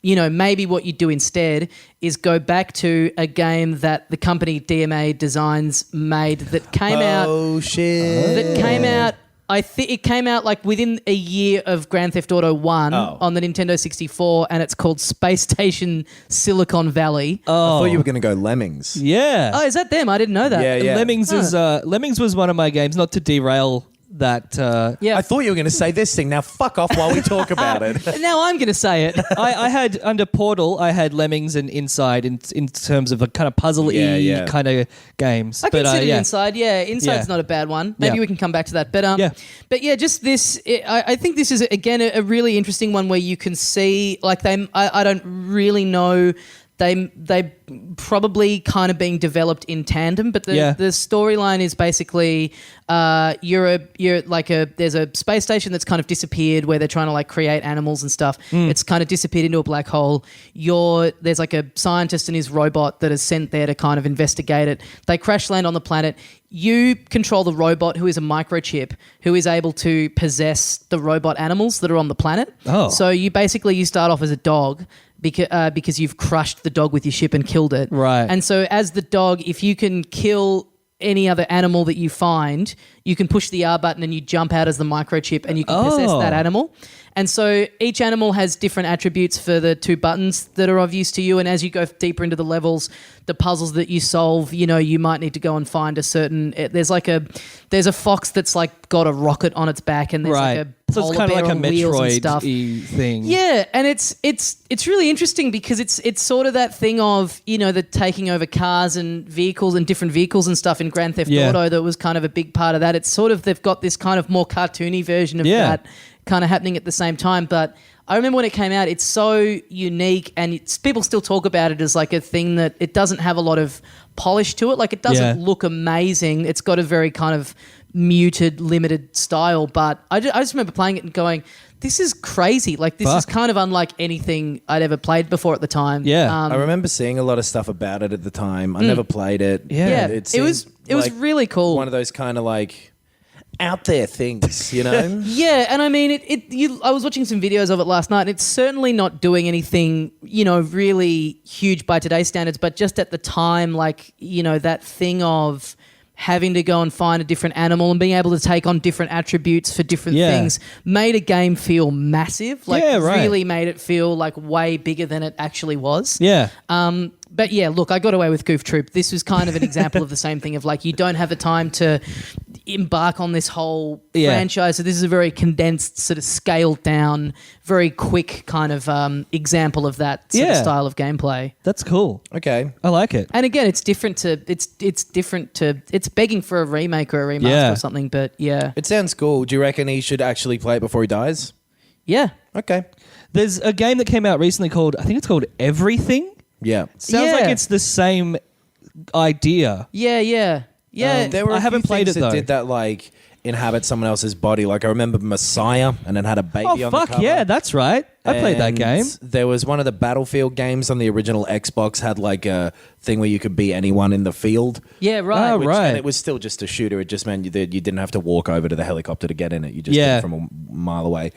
Maybe what you do instead is go back to a game that the company DMA Designs made that came out. Oh shit! That came out. I think it came out like within a year of Grand Theft Auto 1 on the Nintendo 64, and it's called Space Station Silicon Valley. I thought you were going to go Lemmings. Yeah. Oh, is that them? I didn't know that. Yeah. Lemmings was one of my games, not to derail that. Yeah. I thought you were going to say this thing. Now fuck off while we talk about it. Now I'm going to say it. I had under Portal, I had Lemmings and Inside in terms of a kind of puzzle-y Yeah. kind of games. I consider Inside. Yeah, Inside's Yeah. not a bad one. Maybe Yeah. we can come back to that. But just this. I think this is again a really interesting one where you can see like I don't really know. They probably kind of being developed in tandem, but the storyline is basically there's a space station that's kind of disappeared where they're trying to like create animals and stuff. It's kind of disappeared into a black hole. There's like a scientist and his robot that is sent there to kind of investigate it. They crash land on the planet. You control the robot, who is a microchip, who is able to possess the robot animals that are on the planet. Oh. So you start off as a dog because you've crushed the dog with your ship and killed it. Right. And so as the dog, if you can kill any other animal that you find, you can push the R button and you jump out as the microchip and you can possess that animal. And so each animal has different attributes for the two buttons that are of use to you. And as you go deeper into the levels, the puzzles that you solve, you might need to go and find a certain. There's a fox that's like got a rocket on its back, and there's like a so it's polar kind of bear like a on wheels and Metroid stuff. thing. Yeah, and it's really interesting because it's sort of that thing of the taking over cars and vehicles and different vehicles and stuff in Grand Theft Auto that was kind of a big part of that. It's sort of they've got this kind of more cartoony version of that kind of happening at the same time. But I remember when it came out, it's so unique, and people still talk about it as like a thing that it doesn't have a lot of polish to it. Like, it doesn't look amazing. It's got a very kind of muted, limited style. But I just remember playing it and going, this is crazy. Like, this is kind of unlike anything I'd ever played before at the time. Yeah. I remember seeing a lot of stuff about it at the time. I never played it. Yeah. It was really cool. One of those kind of like out there things, you know? Yeah, and I mean, I was watching some videos of it last night, and it's certainly not doing anything, really huge by today's standards, but just at the time, like, that thing of having to go and find a different animal and being able to take on different attributes for different things made a game feel massive. Like, really made it feel like way bigger than it actually was. Yeah. But yeah, look, I got away with Goof Troop. This was kind of an example of the same thing of like, you don't have the time to embark on this whole franchise. So this is a very condensed, sort of scaled down, very quick kind of example of that sort of style of gameplay. That's cool. Okay. I like it. And again, it's begging for a remake or a remaster or something, but yeah. It sounds cool. Do you reckon he should actually play it before he dies? Yeah. Okay. There's a game that came out recently called Everything. Yeah. Sounds like it's the same idea. Yeah. There were I haven't played it, that though. did that like inhabit someone else's body. Like I remember Messiah, and then had a baby on the fuck cover. yeah, that's right. I played that And game. There was one of the Battlefield games on the original Xbox had like a thing where you could be anyone in the field. Yeah, right. Oh, right. And it was still just a shooter. It just meant that you didn't have to walk over to the helicopter to get in it. You just did it from a mile away.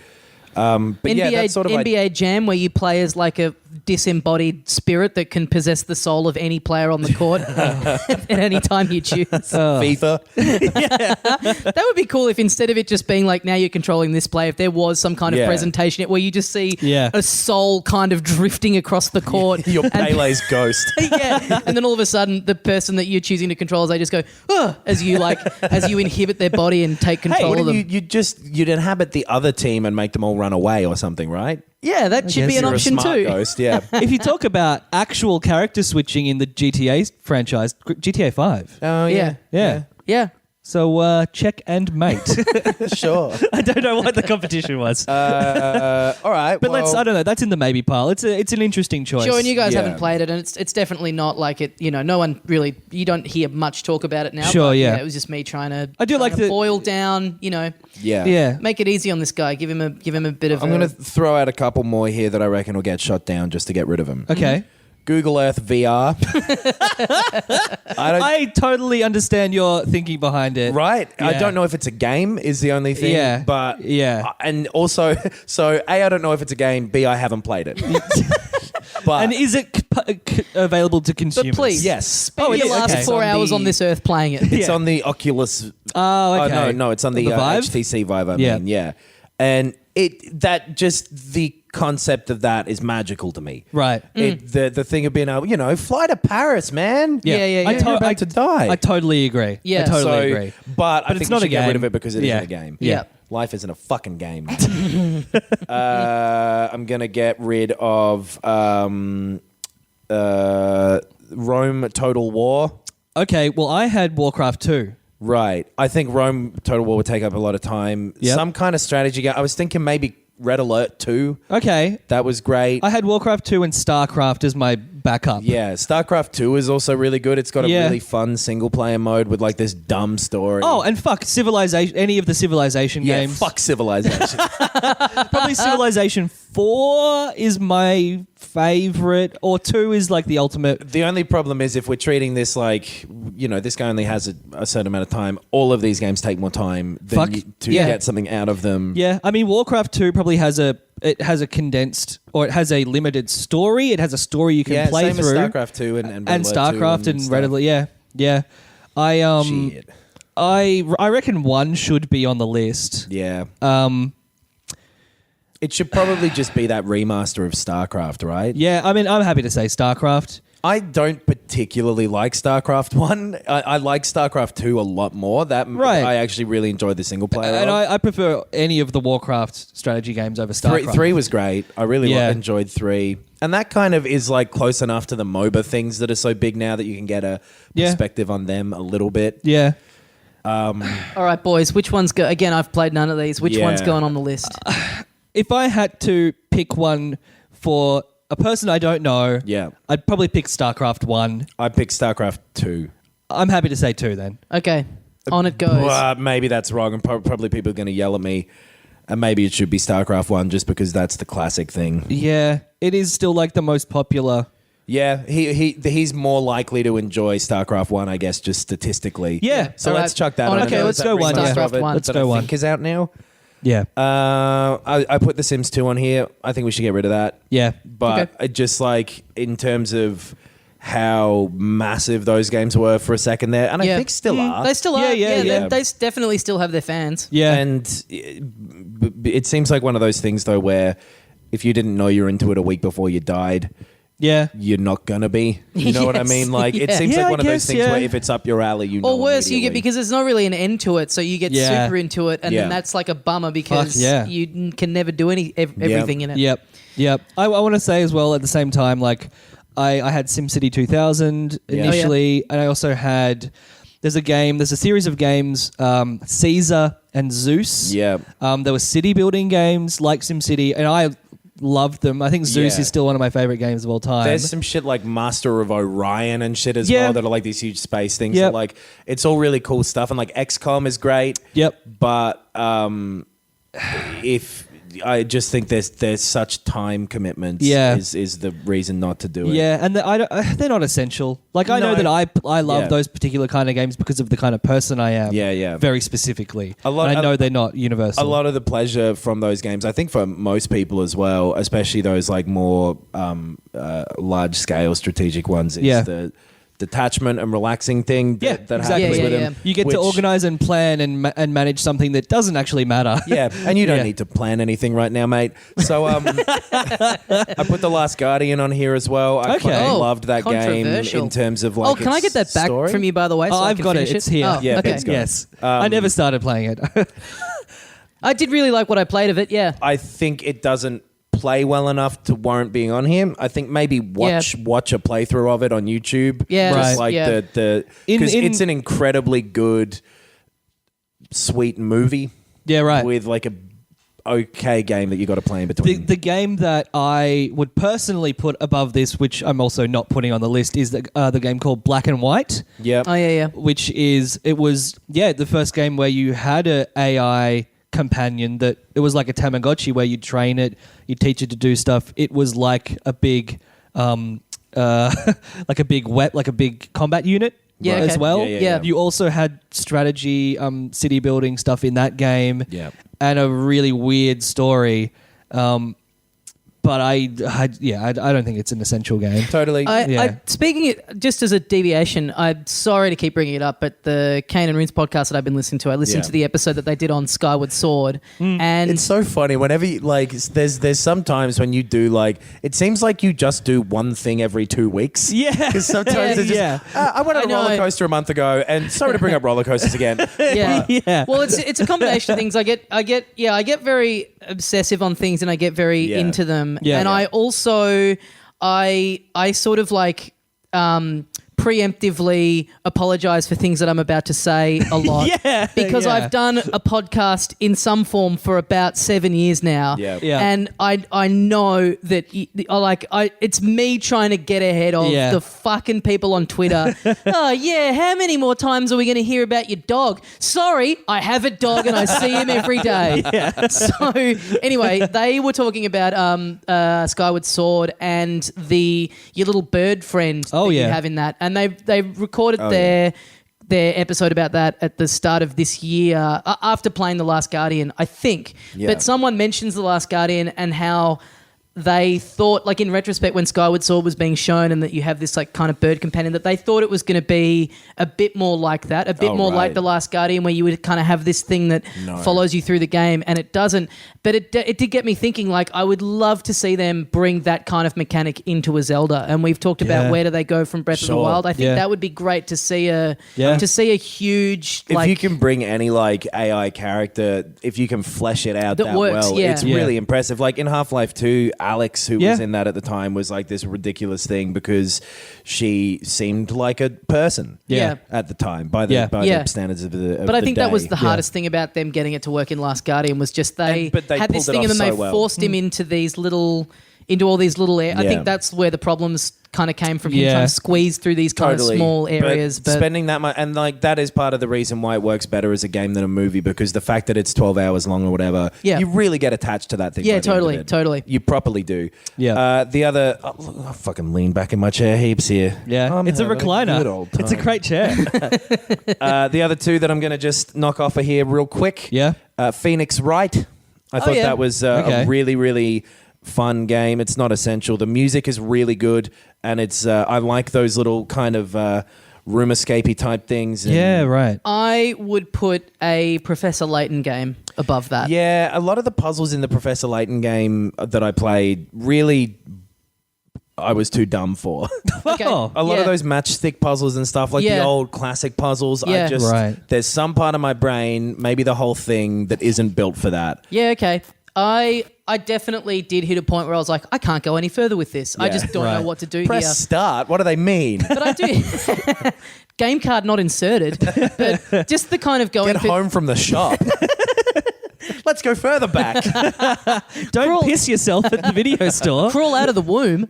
But NBA, that sort of NBA Jam, where you play as like a disembodied spirit that can possess the soul of any player on the court at any time you choose. FIFA. That would be cool if instead of it just being like, now you're controlling this play, if there was some kind of presentation where you just see a soul kind of drifting across the court. Your Pele's ghost. Yeah, and then all of a sudden the person that you're choosing to control, they just go, as you inhibit their body and take control of them. You'd inhabit the other team and make them all run away or something, right? Yeah, that should be an You're option a smart too. ghost, yeah. If you talk about actual character switching in the GTA franchise, GTA 5. Oh yeah. Yeah. So check and mate. Sure. I don't know what the competition was. All right. But I don't know. That's in the maybe pile. It's an interesting choice. Sure, and you guys Yeah. haven't played it, and it's definitely not like it. No one really. You don't hear much talk about it now. Sure, but, yeah. It was just me trying to. I do like the- boil down. Yeah. Yeah. Make it easy on this guy. Give him a bit of. I'm going to throw out a couple more here that I reckon will get shot down just to get rid of him. Okay. Google Earth VR. I totally understand your thinking behind it. Right? I Yeah. don't know if it's a game is the only thing. Yeah. But Yeah. and also, so A, I don't know if it's a game. B, I haven't played it. But And is it available to But consumers? please, Yes. spend Oh, it your is, last okay. 4 It's on hours the- on this earth playing it. it's on the Oculus. Oh, okay. No, it's on the Vive? HTC Vive. I Yeah. mean, yeah. And the concept of that is magical to me. Right. The thing of being able, fly to Paris, man. Yeah. You're about to die. I totally agree. Yeah. I totally agree. But I it's think not we a should get rid game. of it because it Yeah. not a game. Yeah. Life isn't a fucking game. I'm going to get rid of Rome Total War. Okay, well, I had Warcraft 2. Right. I think Rome Total War would take up a lot of time. Yep. Some kind of strategy game. I was thinking maybe Red Alert 2. Okay. That was great. I had Warcraft 2 and StarCraft as my backup. Yeah, StarCraft 2 is also really good. It's got a Yeah. really fun single player mode with like this dumb story. Oh, and fuck Civilization. Any of the Civilization yeah, games. fuck Civilization. Probably Civilization 4 is my favorite, or 2 is like the ultimate. The only problem is if we're treating this like, this guy only has a certain amount of time, all of these games take more time Fuck, to yeah. get something out of them. Yeah, I mean Warcraft 2 probably has a condensed, or it has a limited story. It has a story you can play same through. as StarCraft 2 and and Red Alert 2 StarCraft and stuff. Red Alert. Yeah. Shit. I reckon 1 should be on the list. Yeah. It should probably just be that remaster of StarCraft, right? Yeah, I mean I'm happy to say StarCraft. I don't particularly like StarCraft 1. I like StarCraft 2 a lot more. Right. I actually really enjoyed the single player. And of. I prefer any of the Warcraft strategy games over StarCraft. 3 was great. I really Yeah. enjoyed 3. And that kind of is like close enough to the MOBA things that are so big now that you can get a Yeah. perspective on them a little bit. Yeah. All right, boys. Which one's go? Again, I've played none of these. Which one's going on the list? If I had to pick one for a person I don't know, I'd probably pick StarCraft 1. I'd pick StarCraft 2. I'm happy to say 2 then. Okay, on it goes. Well, maybe that's wrong, and probably people are going to yell at me. And maybe it should be StarCraft 1 just because that's the classic thing. Yeah, it is still like the most popular. Yeah, he's more likely to enjoy StarCraft 1, I guess, just statistically. Yeah. So let's chuck that On on. it goes. Let's go one. StarCraft 1. Let's go one. I think is out now. Yeah. I put The Sims 2 on here. I think we should get rid of that. Yeah. But it just like in terms of how massive those games were for a second there, and I think still are. They still are. Yeah. They definitely still have their fans. Yeah. And it seems like one of those things though where if you didn't know you were into it a week before you died, you're not gonna be. You know what I Yes. mean? Like it seems Yeah, like one I of those guess, things yeah. where if it's up your alley, you know. Or worse, you get immediately. because there's not really an end to it, so you get Yeah. super into it, and then that's like a bummer because yeah. you can never do everything in it. Yep. I want to say as well at the same time, like I had SimCity 2000 initially, and I also had. There's a series of games, Caesar and Zeus. Yeah. There were city building games like SimCity, and I loved them. I think Zeus Yeah. is still one of my favorite games of all time. There's some shit like Master of Orion and shit as well that are like these huge space things. Yep. That, like it's all really cool stuff, and like XCOM is great. Yep. But if I just think there's such time commitments. Yeah. is the reason not to do it. Yeah, and they're not essential. Like I know No. that I love Yeah. those particular kind of games because of the kind of person I am. Yeah. Very specifically. A lot- And I know they're not universal. A lot of the pleasure from those games, I think for most people as well, especially those like more large scale strategic ones, is the detachment and relaxing thing that exactly. happens with Yeah. them. You get to organize and plan and manage something that doesn't actually matter. Yeah, and you don't need to plan anything right now, mate. So I put The Last Guardian on here as well. I Okay. fucking loved that game Controversial. in terms of like. Can I get that back story. from you, by the way? So I I've can got it. finish It's here. Oh, Yeah, okay. Ben's got it. Yes. I never started playing it. I did really like what I played of it. Yeah. I think it doesn't play well enough to warrant being on here. I think maybe watch a playthrough of it on YouTube. Yeah, just right. like Yeah. because it's an incredibly good, sweet movie. Yeah, right. With like a okay game that you got to play in between. The game that I would personally put above this, which I'm also not putting on the list, is the game called Black and White. Yep. Oh yeah. Which was the first game where you had a AI companion that it was like a Tamagotchi where you'd train it, you'd teach it to do stuff. It was like a big like a big combat unit as well. Yeah. You also had strategy, city building stuff in that game. Yeah. And a really weird story. But I don't think it's an essential game. Totally. Speaking it just as a deviation, I'm sorry to keep bringing it up, but the Kane and Runes podcast that I've been listening to, I listened to the episode that they did on Skyward Sword, and It's so funny whenever you, like there's some times when you do like it seems like you just do one thing every 2 weeks. Yeah. Because sometimes it's just I went on a know. roller coaster a month ago, and sorry to bring up roller coasters again. yeah. Yeah. Well, it's a combination of things. I get very obsessive on things, and I get very into them. Yeah. And I also I sort of like preemptively apologize for things that I'm about to say a lot. Because I've done a podcast in some form for about 7 years now. Yeah. And I know that it's me trying to get ahead of the fucking people on Twitter. Oh yeah, how many more times are we going to hear about your dog? Sorry, I have a dog and I see him every day. So anyway, they were talking about Skyward Sword and your little bird friend that you have in that. And they recorded their episode about that at the start of this year after playing The Last Guardian, I think. Yeah. But someone mentions The Last Guardian and how they thought, like in retrospect, when Skyward Sword was being shown and that you have this like kind of bird companion, that they thought it was going to be a bit more like that, a bit more like The Last Guardian, where you would kind of have this thing that follows you through the game, and it doesn't. But it did get me thinking, like, I would love to see them bring that kind of mechanic into a Zelda. And we've talked about where do they go from Breath of the Wild. I think that would be great to see a huge, If like, you can bring any like AI character, if you can flesh it out that works, well, yeah. it's really impressive. Like in Half-Life 2, Alex, who was in that at the time, was like this ridiculous thing because she seemed like a person at the time by the standards of the But I think that day. was the hardest thing about them getting it to work in Last Guardian was just but they had this pulled it thing and off then they so well. forced him into all these little I think that's where the problems kind of came from him trying to squeeze through these kind of small areas. But spending that much, and like that is part of the reason why it works better as a game than a movie, because the fact that it's 12 hours long or whatever, you really get attached to that thing. Yeah, by the end of it. totally. You properly do. Yeah. The other, I fucking lean back in my chair heaps here. Yeah, it's a recliner. good old It's a time. great chair. The other two that I'm going to just knock off of here real quick. Yeah. Phoenix Wright. I thought that was Okay. a really, really fun game. It's not essential. The music is really good, and it's I like those little kind of room escapey type things. And Yeah, right. I would put a Professor Layton game above that. Yeah, a lot of the puzzles in the Professor Layton game that I played really I was too dumb for. Okay. Oh. A lot of those matchstick puzzles and stuff, like the Yeah. old classic puzzles, Yeah. I just Right. there's some part of my brain, maybe the whole thing, that isn't built for that. Yeah, okay. I definitely did hit a point where I was like, I can't go any further with this. I Yeah. just don't know Right. what to do Press here. start. What do they mean? But I do. Game card not inserted. But just the kind of going Get home from the shop. Let's go further back. Don't Crawl- piss yourself at the video store. crawl out of the womb.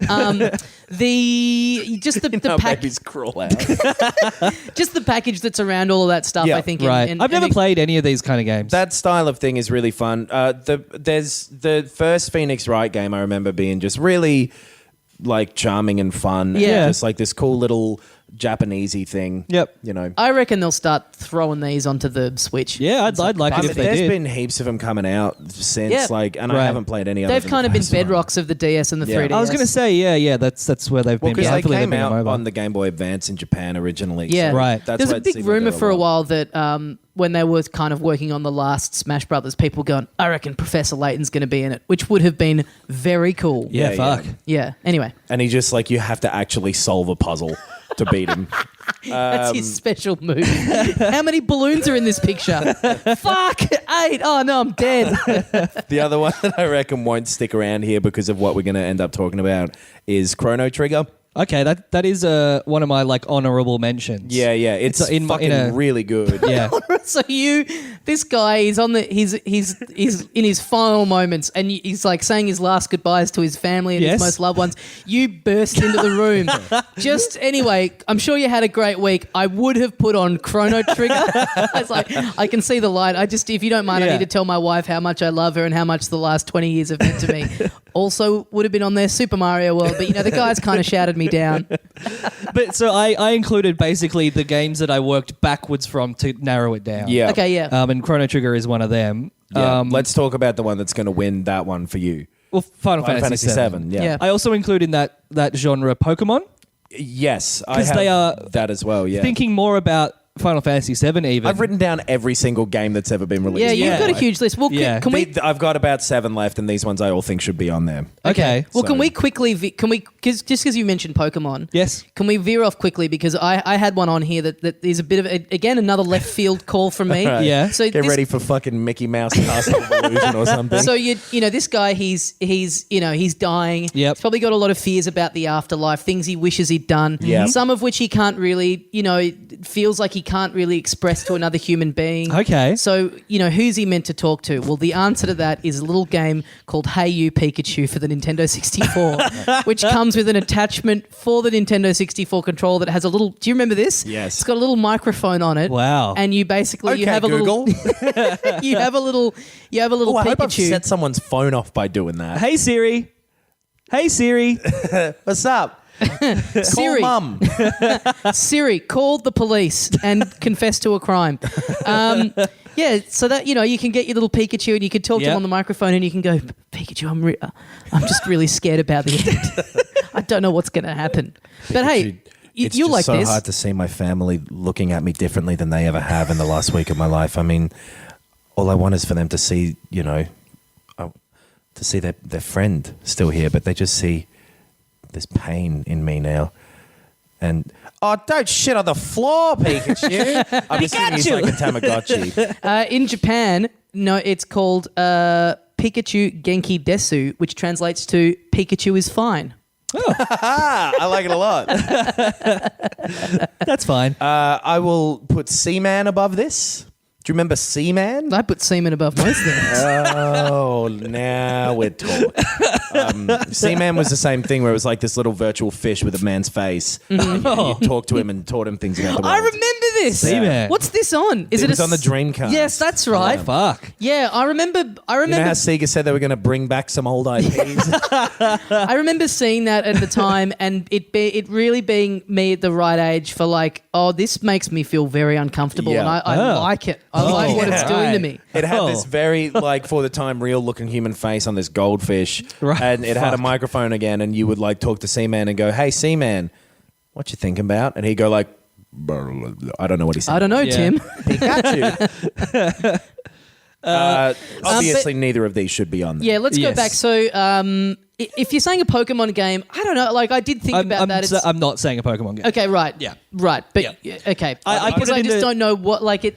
The No, pack, babies crawl out. just the package that's around all of that stuff. Yeah, I think. Right. I've never and played any of these kind of games. That style of thing is really fun. There's the first Phoenix Wright game I remember being just really like charming and fun. Yeah. And just like this cool little Japanesey thing. Yep. You know. I reckon they'll start throwing these onto the Switch. Yeah, I'd like it if they There's did. been heaps of them coming out since, Yeah. and Right. I haven't played any of them. They've kind of been bedrocks of the DS and the Yeah. 3DS. I was going to say, yeah, that's where they've Well, been. because they Hopefully came they've been out mobile. on the Game Boy Advance in Japan originally. Yeah, so Right. That's There's why a it big seemed like rumor they for were a well. while that when they were kind of working on the last Smash Brothers, people going, I reckon Professor Layton's going to be in it, which would have been very cool. Yeah, Yeah, fuck. Yeah. Anyway, And he just like, you have to actually solve a puzzle to beat him. that's his special move. How many balloons are in this picture? Fuck, 8. Oh no, I'm dead. The other one that I reckon won't stick around here because of what we're going to end up talking about is Chrono Trigger. Okay, that is one of my like honorable mentions. Yeah, it's in fucking really good. Yeah. So this guy, he's in his final moments, and he's like saying his last goodbyes to his family and Yes. his most loved ones. You burst into the room. Just anyway, I'm sure you had a great week. I would have put on Chrono Trigger. I was like, I can see the light. If you don't mind, I Yeah. need to tell my wife how much I love her and how much the last 20 years have meant to me. Also, would have been on there Super Mario World, but the guys kind of shouted me down. But so I included basically the games that I worked backwards from to narrow it down. Yeah. Okay, yeah. And Chrono Trigger is one of them. Yeah. Let's talk about the one that's going to win that one for you. Well, Final Final Fantasy Fantasy VII. VII. Yeah. Yeah. I also include in that genre Pokemon, Yes, I 'Cause have they are that as well. Yeah. thinking more about Final Fantasy VII even. I've written down every single game that's ever been released. Yeah, you've Yeah. got a huge list. Well, Yeah. can we? I've got about 7 left, and these ones I all think should be on there. Okay. Well, can So- we quickly? Just because you mentioned Pokemon, Yes. Can we veer off quickly because I had one on here that is a bit of again another left field call from me. Right. Yeah. So Get this, ready for fucking Mickey Mouse Castle of Illusion or something. So this guy he's dying. Yep. He's probably got a lot of fears about the afterlife, things he wishes he'd done. Yep. Some of which he can't really, feels like he can't really express to another human being. Okay. So, who's he meant to talk to? Well, the answer to that is a little game called Hey You Pikachu for the Nintendo 64, which comes with an attachment for the Nintendo 64 controller that has a little. Do you remember this? Yes. It's got a little microphone on it. Wow. And you basically you Okay, have a Google. little you have a little Oh, I hope I've Pikachu. set someone's phone off by doing that. Hey Siri. Hey Siri. What's up? Siri, Call Mum. Siri, call the police and confess to a crime. Yeah, so that you can get your little Pikachu and you can talk to Yep. him on the microphone and you can go, Pikachu, I'm just really scared about the end. I don't know what's going to happen. But hey, It's you just like so this. hard to see my family looking at me differently than they ever have in the last week of my life. I mean, all I want is for them to see, to see their friend still here, but they just see this pain in me now. And don't shit on the floor, Pikachu. I'm just thinking he's like a Tamagotchi. In Japan, no, it's called Pikachu Genki Desu, which translates to Pikachu is fine. I like it a lot. That's fine. I will put Seaman above this. Do you remember Seaman? I put semen above most things. Oh, now we're talking. Seaman was the same thing where it was like this little virtual fish with a man's face. And you talk to him and taught him things about the world. I remember this. Seaman. What's this on? It was on the Dreamcast. Yes, that's right. Fuck. Yeah, I remember. You know how Sega said they were going to bring back some old IPs? I remember seeing that at the time, and it really being me at the right age for like, oh, this makes me feel very uncomfortable, Yeah. and I like it. I like what it's doing to me. It had this very, like, for the time, real-looking human face on this goldfish. Right. And it had a microphone again, and you would, like, talk to Seaman and go, hey, Seaman, what you thinking about? And he'd go, like, I don't know what he said. I don't know, Yeah. Tim. Pikachu. Obviously, neither of these should be on there. Yeah, let's go Yes. back. So, if you're saying a Pokemon game, I don't know. Like, I did think about that. I'm not saying a Pokemon game. Okay, right. Yeah. Right. But, Yeah. okay. I put Because it I just into- don't know what, like,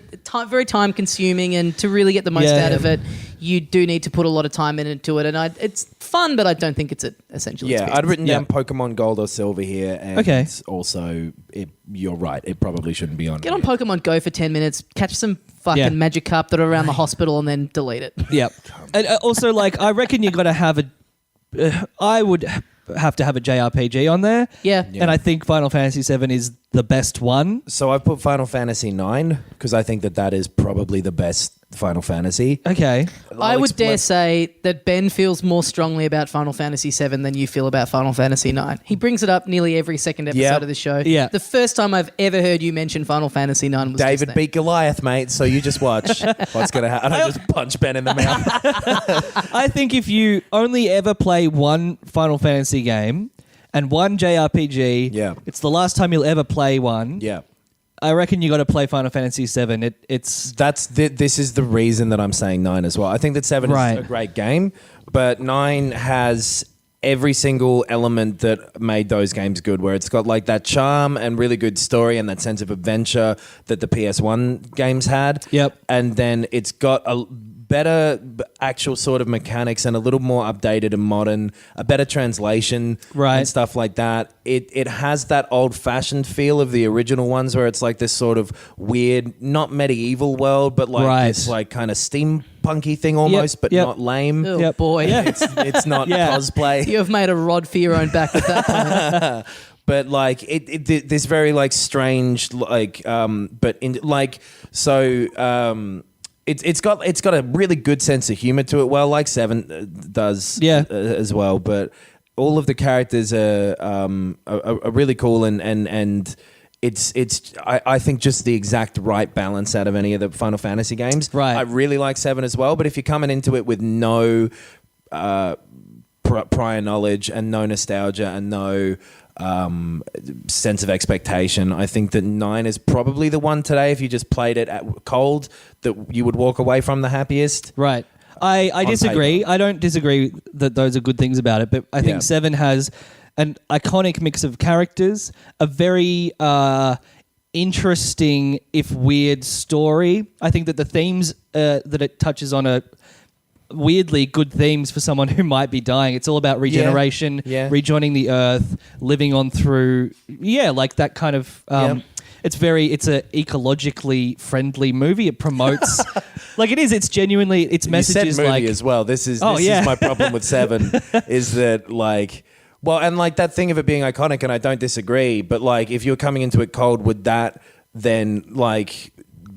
very time consuming, and to really get the most Yeah. out of it, you do need to put a lot of time into it. And it's fun, but I don't think it's an essential Yeah, experience. I'd written Yeah. down Pokemon Gold or Silver here. And Okay. also, you're right. It probably shouldn't be on Get on here. Pokemon Go for 10 minutes, catch some fucking Yeah. Magikarp that are around the hospital, and then delete it. Yep. And also, like, I reckon you got to have I would have to have a JRPG on there. Yeah. And I think Final Fantasy VII is the best one. So I put Final Fantasy IX because I think that is probably the best Final Fantasy. Okay. I I'll would explain- dare say that Ben feels more strongly about Final Fantasy VII than you feel about Final Fantasy IX. He brings it up nearly every second episode Yep. of the show. Yeah. The first time I've ever heard you mention Final Fantasy IX was David just then. beat Goliath, mate. So you just watch what's going to happen. I just punch Ben in the mouth. I think if you only ever play one Final Fantasy game and one JRPG, Yeah. it's the last time you'll ever play one. Yeah. I reckon you got to play Final Fantasy VII. It's This is the reason that I'm saying 9 as well. I think that 7 Right. is a great game, but 9 has every single element that made those games good, where it's got like that charm and really good story and that sense of adventure that the PS1 games had. Yep. And then it's got a better actual sort of mechanics and a little more updated and modern, a better translation, Right. and stuff like that. It has that old-fashioned feel of the original ones, where it's like this sort of weird, not medieval world, but like Right. this like kind of steampunky thing almost, but yep. not lame. Oh, Yep. boy. Yeah. It's not Yeah. cosplay. You have made a rod for your own back with that plan. But like this very like strange like but in like so it's got a really good sense of humor to it. Well, like 7 does, Yeah. as well. But all of the characters are really cool and it's I think just the exact right balance out of any of the Final Fantasy games. Right. I really like 7 as well. But if you're coming into it with no prior knowledge and no nostalgia and no sense of expectation, I think that 9 is probably the one today, if you just played it at cold, that you would walk away from the happiest. right. I disagree. paper. I don't disagree that those are good things about it, but I think Yeah. 7 has an iconic mix of characters, a very interesting, if weird, story. I think that the themes that it touches on are weirdly good themes for someone who might be dying. It's all about regeneration, Yeah. rejoining the earth, living on through, like that kind of... Yeah. It's a ecologically friendly movie. It promotes, like it is. It's genuinely. Its message You said is movie like, as well. This is my problem with 7 is that like, well, and like that thing of it being iconic, and I don't disagree, but like if you're coming into it cold, would that then like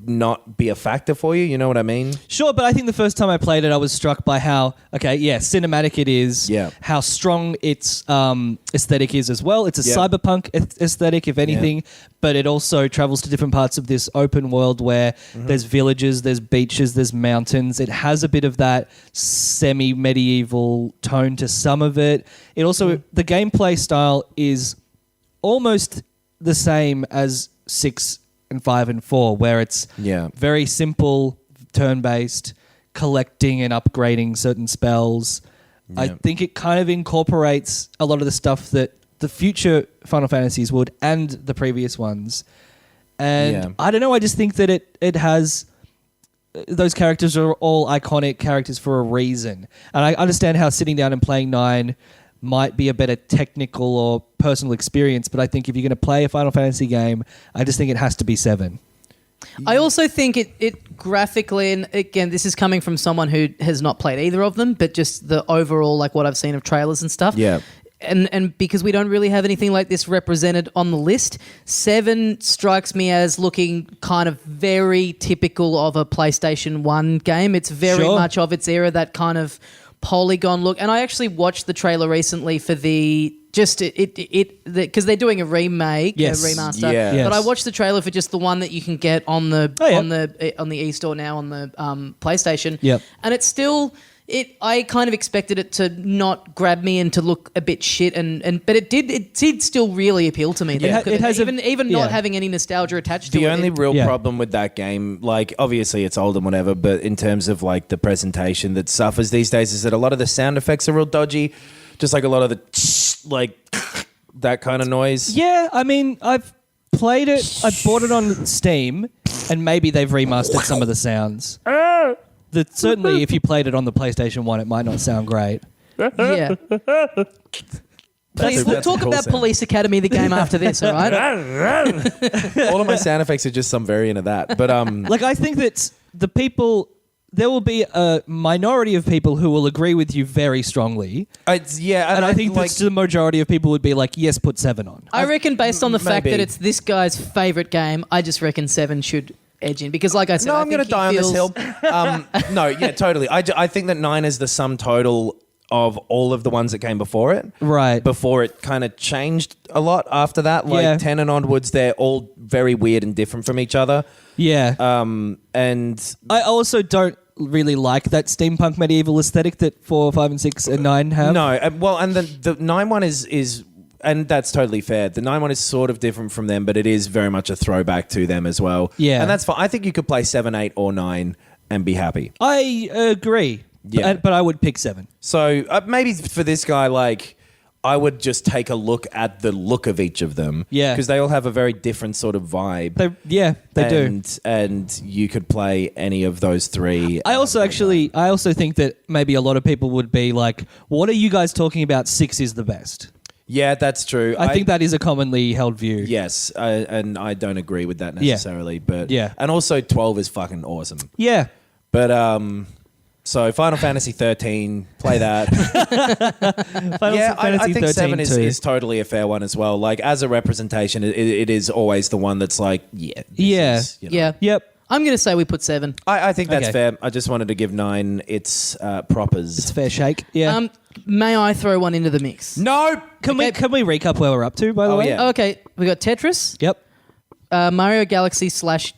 not be a factor for you? You know what I mean? sure. But I think the first time I played it, I was struck by how cinematic it is. Yeah. How strong its aesthetic is as well. It's a Yeah. cyberpunk aesthetic, if anything, but it also travels to different parts of this open world where there's villages, there's beaches, there's mountains. It has a bit of that semi-medieval tone to some of it. It also the gameplay style is almost the same as 6 and 5 and 4, where it's Yeah. very simple, turn-based, collecting and upgrading certain spells. I Yeah. think it kind of incorporates a lot of the stuff that the future Final Fantasies would and the previous ones. And Yeah. I don't know, I just think that it has those characters are all iconic characters for a reason. And I understand how sitting down and playing 9 might be a better technical or personal experience, but I think if you're going to play a Final Fantasy game, I just think it has to be 7. I also think it graphically, and again, this is coming from someone who has not played either of them, but just the overall, like what I've seen of trailers and stuff. Yeah. And because we don't really have anything like this represented on the list, 7 strikes me as looking kind of very typical of a PlayStation 1 game. It's very much of its era, that kind of polygon look. And I actually watched the trailer recently for because they're doing a remake, a remaster. Yeah. Yes. But I watched the trailer for just the one that you can get on the on the e-store now on the PlayStation. Yep. And it's still I kind of expected it to not grab me and to look a bit shit, but it did still really appeal to me. It has even not having any nostalgia attached to it. The only real Yeah. problem with that game, like obviously it's old and whatever, but in terms of like the presentation that suffers these days is that a lot of the sound effects are real dodgy, just like a lot of the like that kind of noise. Yeah, I mean, I've played it. I bought it on Steam, and maybe they've remastered some of the sounds. Certainly, if you played it on the PlayStation 1, it might not sound great. Yeah. Please, we'll that's talk a cool about sound. Police Academy, the game after this, all right? All of my sound effects are just some variant of that. But Like, I think that there will be a minority of people who will agree with you very strongly. and I think like that the majority of people would be like, yes, put 7 on. I reckon based on the fact maybe. that it's this guy's favourite game, I just reckon 7 should edge in. Because like I said, no, I I'm going to think he die on this feels- hill. No, yeah, totally. I think that 9 is the sum total of all of the ones that came before it. Right. Before it kind of changed a lot after that. Like Yeah. 10 and onwards, they're all very weird and different from each other. Yeah. And I also don't really like that steampunk medieval aesthetic that 4, 5, and 6 and 9 have. no, and the 9 one is and that's totally fair. The 9 one is sort of different from them, but it is very much a throwback to them as well. Yeah. And that's fine. I think you could play 7, 8, or 9 and be happy. I agree. Yeah. But I would pick 7. So maybe for this guy, like, I would just take a look at the look of each of them. Yeah. Because they all have a very different sort of vibe. They do. And you could play any of those 3. I also think that maybe a lot of people would be like, what are you guys talking about? 6 is the best. Yeah, that's true. I think that is a commonly held view. Yes, and I don't agree with that necessarily. But Yeah. And also 12 is fucking awesome. Yeah. But so Final Fantasy 13, play that. Final I Fantasy think 7 too. is totally a fair one as well. Like as a representation, it is always the one that's like, this Yeah. is, you know. Yeah. Yep. I'm going to say we put 7. I think that's Okay. fair. I just wanted to give 9 its propers. It's a fair shake. Yeah. May I throw one into the mix? No, Can we recap where we're up to, by the Oh, way? yeah. Okay, we got Tetris, Yep. Mario Galaxy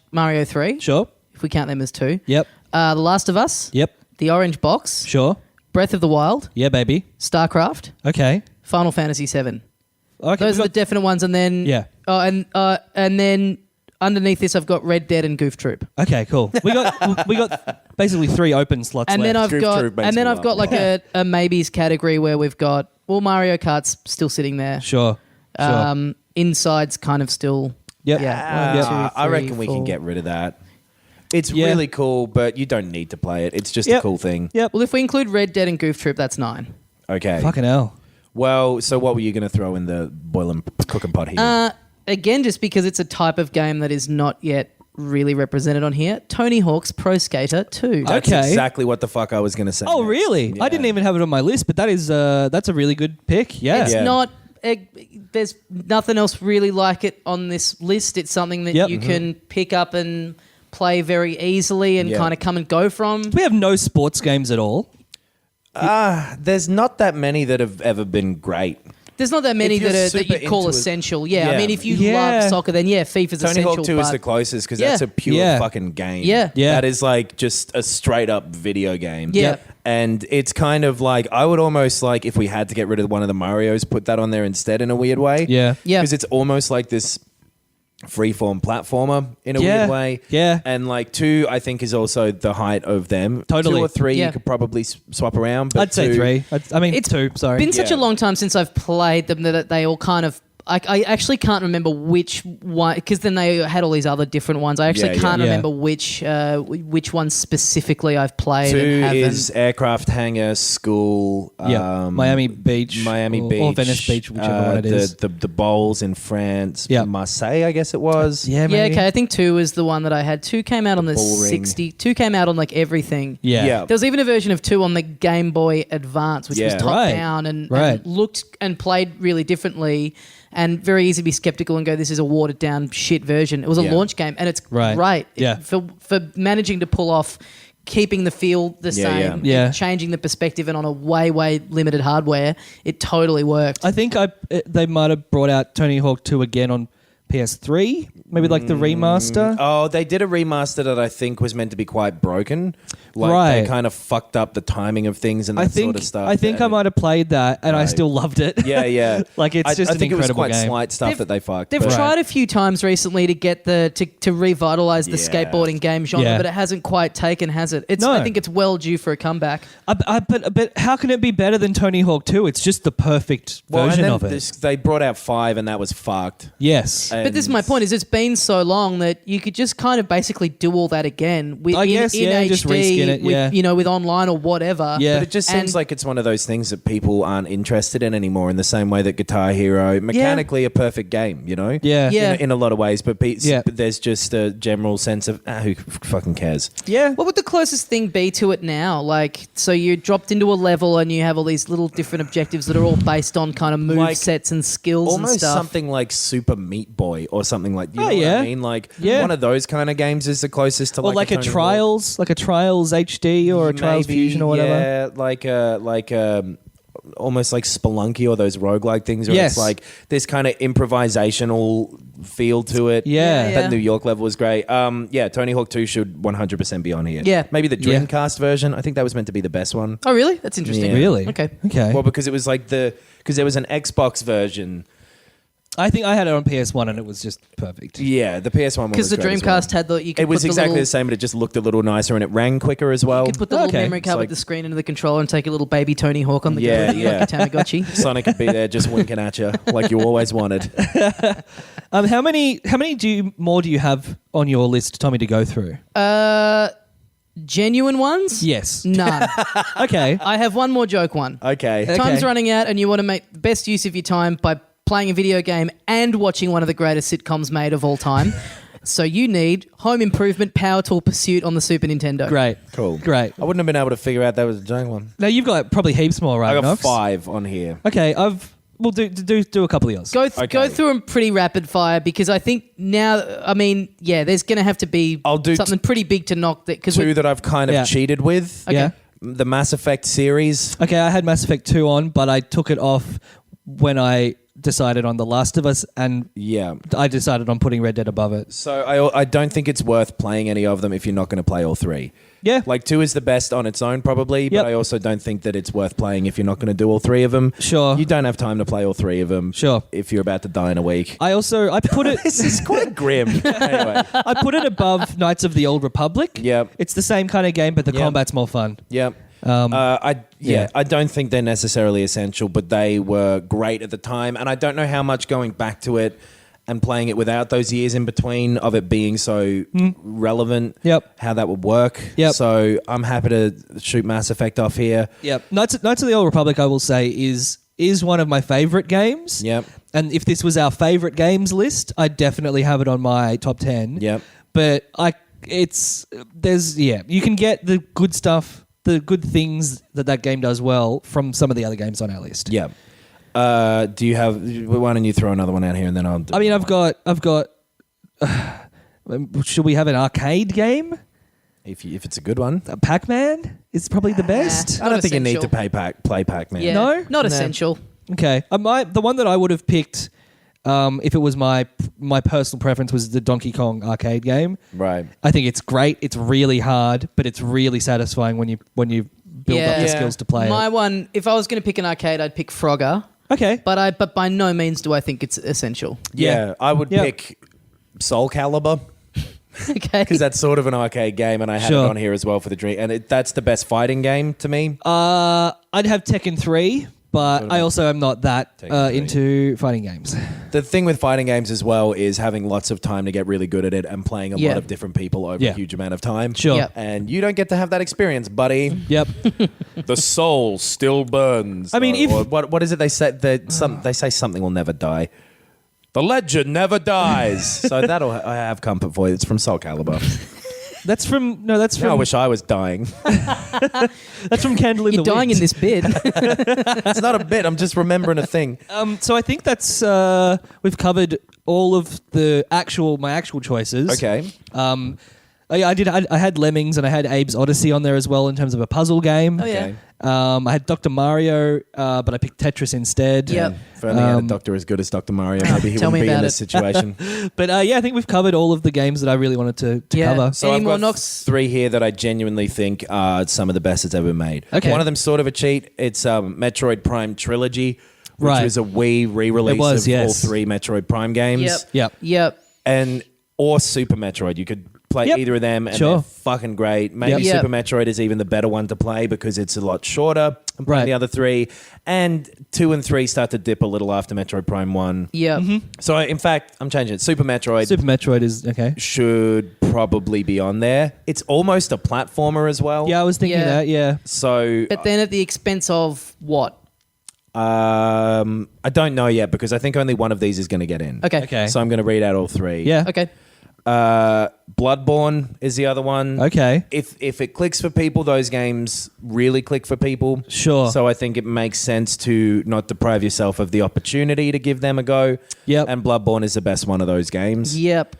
/ Mario 3, Sure. if we count them as 2. Yep. The Last of Us, Yep. The Orange Box, Sure. Breath of the Wild, Yeah, baby. StarCraft, Okay. Final Fantasy 7. Okay. Those we are the got- definite ones, and then Yeah. and then underneath this I've got Red Dead and Goof Troop, Okay, cool. We got basically 3 open slots and left. then I've Goof got Troop makes and then me I've got laugh. like a maybes category where we've got Mario Kart's still sitting there. Sure. Inside's kind of still. Yep. Yeah. Yep. 1, 2, I 3, reckon we 4. can get rid of that. It's Yeah. really cool, but you don't need to play it. It's just a Yep. cool thing. Yep. Well, if we include Red Dead and Goof Troop, that's 9. Okay. Fucking hell. Well, so what were you going to throw in the boiling cooking pot here? Again, just because it's a type of game that is not yet really represented on here, Tony Hawk's Pro Skater 2. That's okay. exactly what the fuck I was going to say. Oh, next. really? Yeah. I didn't even have it on my list, but that's a really good pick. Yeah. It's Yeah. not. There's nothing else really like it on this list. It's something that Yep. you can pick up and play very easily and Yeah. kind of come and go from. We have no sports games at all. There's not that many that have ever been great. There's not that many If you're that super you call into it- essential. Yeah, I Yeah. mean, if you Yeah. love soccer, then yeah, FIFA's Tony essential. Hawk 2 is but the closest because Yeah. that's a pure Yeah. fucking game. Yeah. Yeah. That is like just a straight up video game. Yeah. Yep. And it's kind of like, I would almost like, if we had to get rid of one of the Marios, put that on there instead in a weird way. Yeah. Yeah. Because it's almost like this freeform platformer in a Yeah. weird way. Yeah. And like 2, I think, is also the height of them. Totally. 2 or 3 Yeah. you could probably swap around. But I'd say 2 3. I mean, It's 2. Sorry. been such a Yeah. long time since I've played them that they all kind of I actually can't remember which one, because then they had all these other different ones. I actually can't remember which ones specifically I've played. 2 and haven't. is aircraft hangar, school, Miami Beach, or Venice Beach, whichever one it is. The bowls in France, Marseille, I guess it was. Yeah, okay. I think 2 is the one that I had. 2 came out on the 60. 2 came out on like everything. Yeah. There was even a version of 2 on the Game Boy Advance, which was top down and looked and played really differently. And very easy to be skeptical and go, this is a watered down shit version. It was a launch game, and it's great. For managing to pull off keeping the feel the same, changing the perspective, and on a way limited hardware, it totally worked. I think they might have brought out Tony Hawk 2 again on PS3, maybe like the remaster. Oh, they did a remaster that I think was meant to be quite broken. Like they kind of fucked up the timing of things and that sort of stuff. I think I might have played that and I still loved it. Yeah. Like it's just an incredible game. I think it was quite slight stuff that they fucked. They've tried a few times recently to get to revitalize the skateboarding game genre, but it hasn't quite taken, has it? I think it's well due for a comeback. But how can it be better than Tony Hawk 2? It's just the perfect version of it. They brought out 5 and that was fucked. Yes. But this is my point: is it's been so long that you could just kind of basically do all that again with in HD, just reskin it, with online or whatever. Yeah. But it just seems like it's one of those things that people aren't interested in anymore. In the same way that Guitar Hero, mechanically a perfect game, in a lot of ways. But there's just a general sense of who fucking cares? Yeah. What would the closest thing be to it now? Like, so you're dropped into a level and you have all these little different objectives that are all based on kind of move sets and skills and almost stuff. something like Super Meat Boy or something like. You know what I mean? Like one of those kind of games is the closest to like a Trials HD or a Trials Fusion or whatever. Yeah, like almost like Spelunky or those roguelike things where it's like this kind of improvisational feel to it. Yeah. That New York level was great. Tony Hawk 2 should 100% be on here. Yeah. Maybe the Dreamcast version. I think that was meant to be the best one. Oh, really? That's interesting. Yeah. Really? Okay. Well, because it was like because there was an Xbox version. I think I had it on PS1 and it was just perfect. Yeah, the PS1 one was because the great Dreamcast had the. It was exactly the same, but it just looked a little nicer and it rang quicker as well. You could put the little memory card with the screen into the controller and take a little baby Tony Hawk on the go. Like a Tamagotchi. Sonic could be there just winking at you like you always wanted. How many more do you have on your list, Tommy, to go through? Genuine ones? Yes. None. Okay. I have one more joke one. Okay. Time's running out and you want to make the best use of your time by playing a video game and watching one of the greatest sitcoms made of all time. So you need Home Improvement Power Tool Pursuit on the Super Nintendo. Great. Cool. Great. I wouldn't have been able to figure out that was a joke one. Now you've got probably heaps more, right, I got Knox? 5 on here. Okay, we'll do a couple of yours. Go through them pretty rapid fire because I think now, there's going to have to be something pretty big to knock that. 2 that I've kind of cheated with. Okay. Yeah. The Mass Effect series. Okay, I had Mass Effect 2 on, but I took it off when I decided on The Last of Us, and I decided on putting Red Dead above it. So I don't think it's worth playing any of them if you're not going to play all 3. Yeah. Like 2 is the best on its own probably, but I also don't think that it's worth playing if you're not going to do all 3 of them. Sure. You don't have time to play all 3 of them. Sure. If you're about to die in a week. I put it... This is quite grim. Anyway. I put it above Knights of the Old Republic. Yep. It's the same kind of game, but the combat's more fun. Yep. I don't think they're necessarily essential, but they were great at the time. And I don't know how much going back to it and playing it without those years in between of it being so relevant, how that would work. Yep. So I'm happy to shoot Mass Effect off here. Yep. Knights of the Old Republic, I will say, is one of my favorite games. Yep. And if this was our favorite games list, I'd definitely have it on my top 10. Yep. But you can get the good stuff, the good things that game does well from some of the other games on our list. Yeah. Do you have? Why don't you throw another one out here and then I'll. I've got. Should we have an arcade game? If it's a good one, Pac-Man is probably the best. I don't think you need to play Pac-Man. Yeah. No, not essential. Okay, the one that I would have picked. If it was my personal preference was the Donkey Kong arcade game. Right. I think it's great. It's really hard, but it's really satisfying when you build up the skills to play My it. one, if I was going to pick an arcade, I'd pick Frogger. Okay. But by no means do I think it's essential. Yeah, I would pick Soul Calibur. Okay. Because that's sort of an arcade game, and I had it on here as well for the dream. And that's the best fighting game to me. I'd have Tekken 3 but I also am not that into fighting games. The thing with fighting games as well is having lots of time to get really good at it and playing a lot of different people over a huge amount of time. Sure. Yep. And you don't get to have that experience, buddy. Yep. The soul still burns. I mean, or what is it they say? They say something will never die. The legend never dies. So that'll I have comfort for you. It's from Soul Calibur. That's from I wish I was dying. that's from Candle in You're the dying Wind. in this bit. It's not a bit. I'm just remembering a thing. So I think that's we've covered all of my actual choices. Okay. I had Lemmings and I had Abe's Odyssey on there as well in terms of a puzzle game. Oh, yeah. Okay. I had Dr. Mario, but I picked Tetris instead. Yep. If only I had a doctor as good as Dr. Mario, maybe he Tell wouldn't me be in about this situation. But I think we've covered all of the games that I really wanted to Yeah. cover. So Any I've more got knocks? 3 here that I genuinely think are some of the best that's ever made. Okay. One of them's sort of a cheat. It's Metroid Prime Trilogy, which Right. was a Wii re-release It was, of all yes. 3 Metroid Prime games. Yep. Or Super Metroid. You could play Yep. either of them and Sure. they're fucking great. Maybe Yep. Super Metroid is even the better one to play because it's a lot shorter than playing Right. the other 3. And 2 and 3 start to dip a little after Metroid Prime 1. Yeah. So in fact, I'm changing it. Super Metroid Super Metroid is okay. should probably be on there. It's almost a platformer as well. Yeah, I was thinking Yeah. that. Yeah. So But then at the expense of what? I don't know yet because I think only one of these is going to get in. Okay. So I'm going to read out all 3. Yeah. Okay. Bloodborne is the other one. Okay. If it clicks for people, those games really click for people. Sure. So I think it makes sense to not deprive yourself of the opportunity to give them a go. Yep. And Bloodborne is the best one of those games. Yep.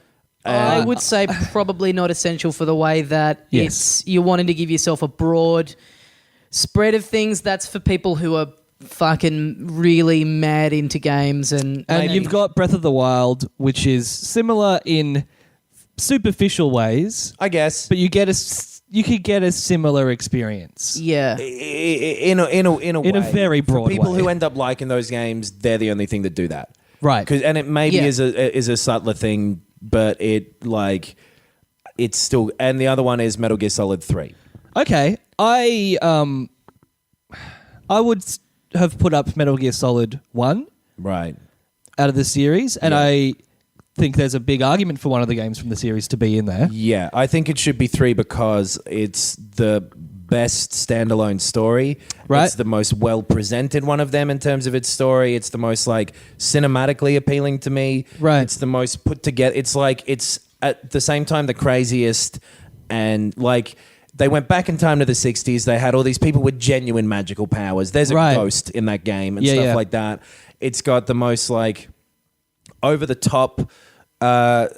I would say probably not essential for the way that Yes. you're wanting to give yourself a broad spread of things. That's for people who are fucking really mad into games and You've got Breath of the Wild, which is similar in superficial ways, I guess. but you could get a similar experience. yeah. In a way. a very broad For people way. who end up liking those games, they're the only thing that do that. Right. And it maybe Yeah. is a subtler thing, but it's still. And the other one is Metal Gear Solid 3. Okay. I would have put up Metal Gear Solid 1 Right. out of the series, and Yeah. I think there's a big argument for one of the games from the series to be in there. Yeah, I think it should be 3 because it's the best standalone story. Right. It's the most well presented one of them in terms of its story. It's the most cinematically appealing to me. Right. It's the most put together. It's at the same time the craziest and they went back in time to the 60s. They had all these people with genuine magical powers. There's a Right. ghost in that game and Yeah, stuff yeah. like that. It's got the most over the top Metal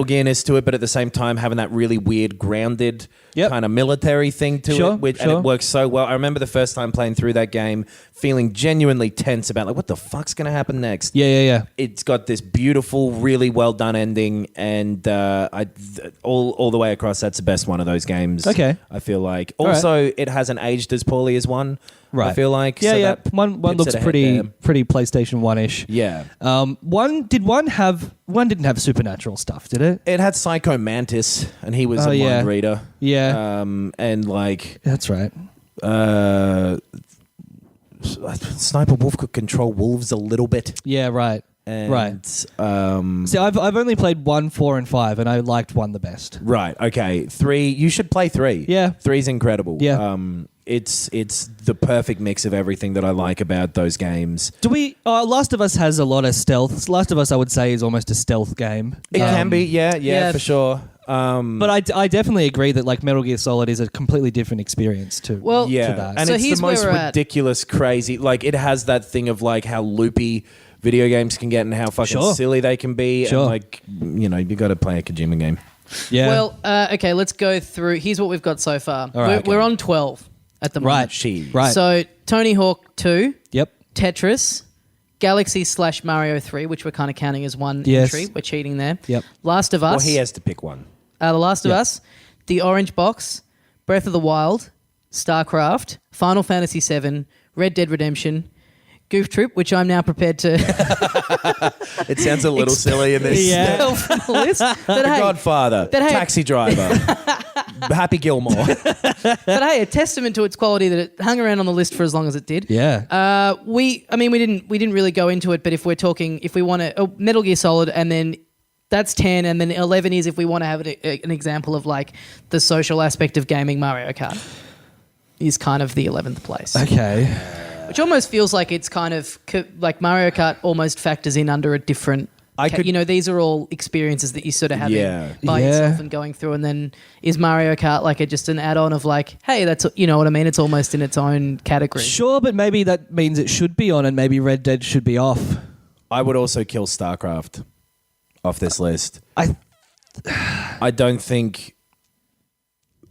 Gearness to it, but at the same time having that really weird grounded Yep. kind of military thing to Sure, it, and sure. it works so well. I remember the first time playing through that game, feeling genuinely tense about what the fuck's going to happen next. Yeah. It's got this beautiful, really well done ending, and all the way across, that's the best one of those games. Okay. I feel like. All right. Also, it hasn't aged as poorly as one. Right. I feel like. Yeah, so yeah. that One pips looks it ahead pretty there. PlayStation 1-ish. Yeah. One didn't have supernatural stuff, did it? It had Psycho Mantis, and he was a mind yeah. reader. Yeah. And That's right. Sniper Wolf could control wolves a little bit. Yeah, right. And, Right. See, I've only played 1, 4, and 5, and I liked 1 the best. Right. Okay. 3. You should play 3. Yeah. 3's incredible. Yeah. It's the perfect mix of everything that I like about those games. Do we? Last of Us has a lot of stealth. Last of Us, I would say, is almost a stealth game. It can be. Yeah. yeah. For sure. But I definitely agree that Metal Gear Solid is a completely different experience too. Well, Yeah, that. and So it's here's the where most we're at. ridiculous, crazy. It has that thing of how loopy video games can get and how fucking Sure. silly they can be. Sure. And you got to play a Kojima game. yeah. Well, okay, let's go through. Here's what we've got so far. All right, We're on 12 at the moment. right. Jeez. Right. So Tony Hawk 2, Yep. Tetris, Galaxy/Mario 3, which we're kind of counting as one Yes. entry. We're cheating there. Yep. Last of Well, Us. he has to pick one. The Last of Yep. Us, The Orange Box, Breath of the Wild, StarCraft, Final Fantasy VII, Red Dead Redemption, Goof Troop, which I'm now prepared to It sounds a little silly in this. Yeah. expel from the list. But The hey, Godfather, but hey- Taxi Driver. Happy Gilmore. But hey, a testament to its quality that it hung around on the list for as long as it did. Yeah. We didn't really go into it, but if we want to Metal Gear Solid, and then that's 10, and then 11 is if we want to have an example of like the social aspect of gaming, Mario Kart is kind of the 11th place. Okay. Which almost feels like it's kind of like Mario Kart almost factors in under a different. These are all experiences that you sort of have by yourself and going through, and then is Mario Kart like just an add-on of like, hey, that's you know what I mean? It's almost in its own category. Sure, but maybe that means it should be on, and maybe Red Dead should be off. I would also kill StarCraft off this list. I don't think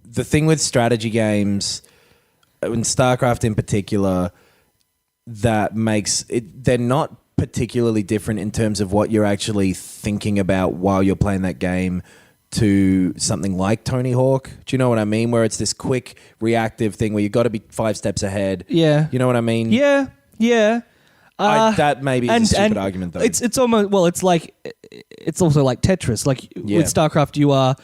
the thing with strategy games, and StarCraft in particular, that makes it, they're not particularly different in terms of what you're actually thinking about while you're playing that game to something like Tony Hawk. Do you know what I mean? Where it's this quick reactive thing where you've got to be 5 steps ahead. Yeah. You know what I mean? Yeah. That maybe is a stupid argument though. It's almost, well, it's also like Tetris. Like with StarCraft, you are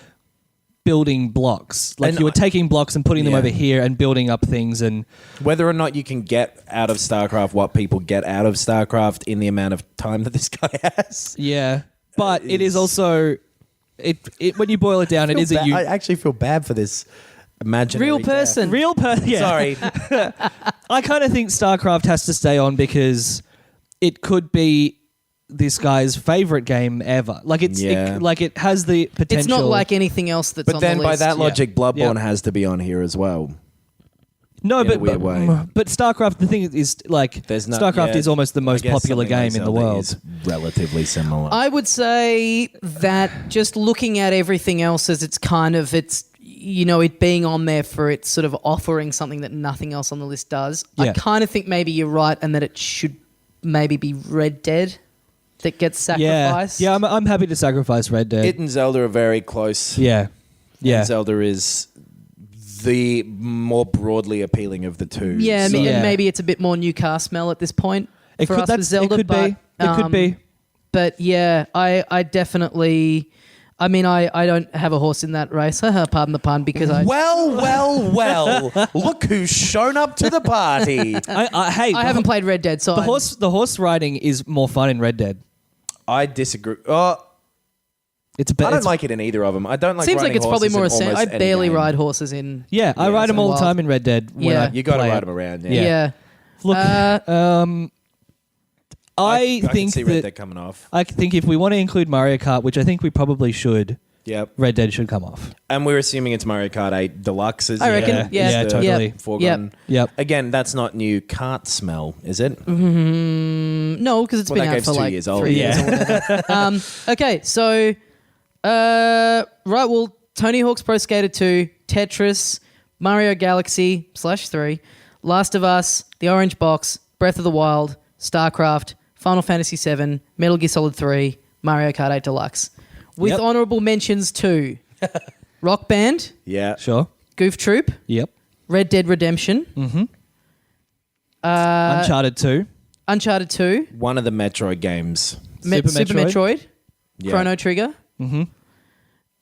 building blocks. Like you were taking blocks and putting them over here and building up things, and whether or not you can get out of StarCraft what people get out of StarCraft in the amount of time that this guy has. Yeah. But it is also it when you boil it down, it is I actually feel bad for this imaginary real person. Yeah. Sorry. I kind of think StarCraft has to stay on because it could be this guy's favorite game ever. Like it has the potential. It's not like anything else that's on the list. But then by that logic, Bloodborne has to be on here as well. No, but StarCraft, the thing is like StarCraft is almost the most popular game in the world. Is relatively similar. I would say that just looking at everything else as it being on there for its sort of offering something that nothing else on the list does. Yeah. I kind of think maybe you're right, and that it should maybe be Red Dead that gets sacrificed. Yeah, I'm happy to sacrifice Red Dead. It and Zelda are very close. Yeah. And Zelda is the more broadly appealing of the two. Yeah, and maybe it's a bit more new car smell at this point for us with Zelda. It could be. But yeah, I definitely... I mean, I don't have a horse in that race. Pardon the pun, because I... Well. Look who's shown up to the party. I haven't played Red Dead, so... The horse riding is more fun in Red Dead. I disagree. I don't like it in either of them. I don't like. Seems like it's probably more essential. I barely game. ride horses in. Yeah, I ride them all the time in Red Dead. You got to ride them around. Yeah. Look, I think can see Red Dead coming off. I think if we want to include Mario Kart, which I think we probably should. Yep. Red Dead should come off. And we're assuming it's Mario Kart 8 Deluxe. I reckon. Yeah, totally. Foregone. Yep. Again, that's not new kart smell, is it? No, because it's been out for 2 years old. 3 years or whatever. Okay, so well, Tony Hawk's Pro Skater 2, Tetris, Mario Galaxy /3, Last of Us, The Orange Box, Breath of the Wild, StarCraft, Final Fantasy 7, Metal Gear Solid 3, Mario Kart 8 Deluxe. With honourable mentions to Rock Band. Yeah. Sure. Goof Troop. Yep. Red Dead Redemption. Mm-hmm. Uncharted 2. Uncharted 2. One of the Metroid games. Super Metroid. Yeah. Chrono Trigger. Mm-hmm.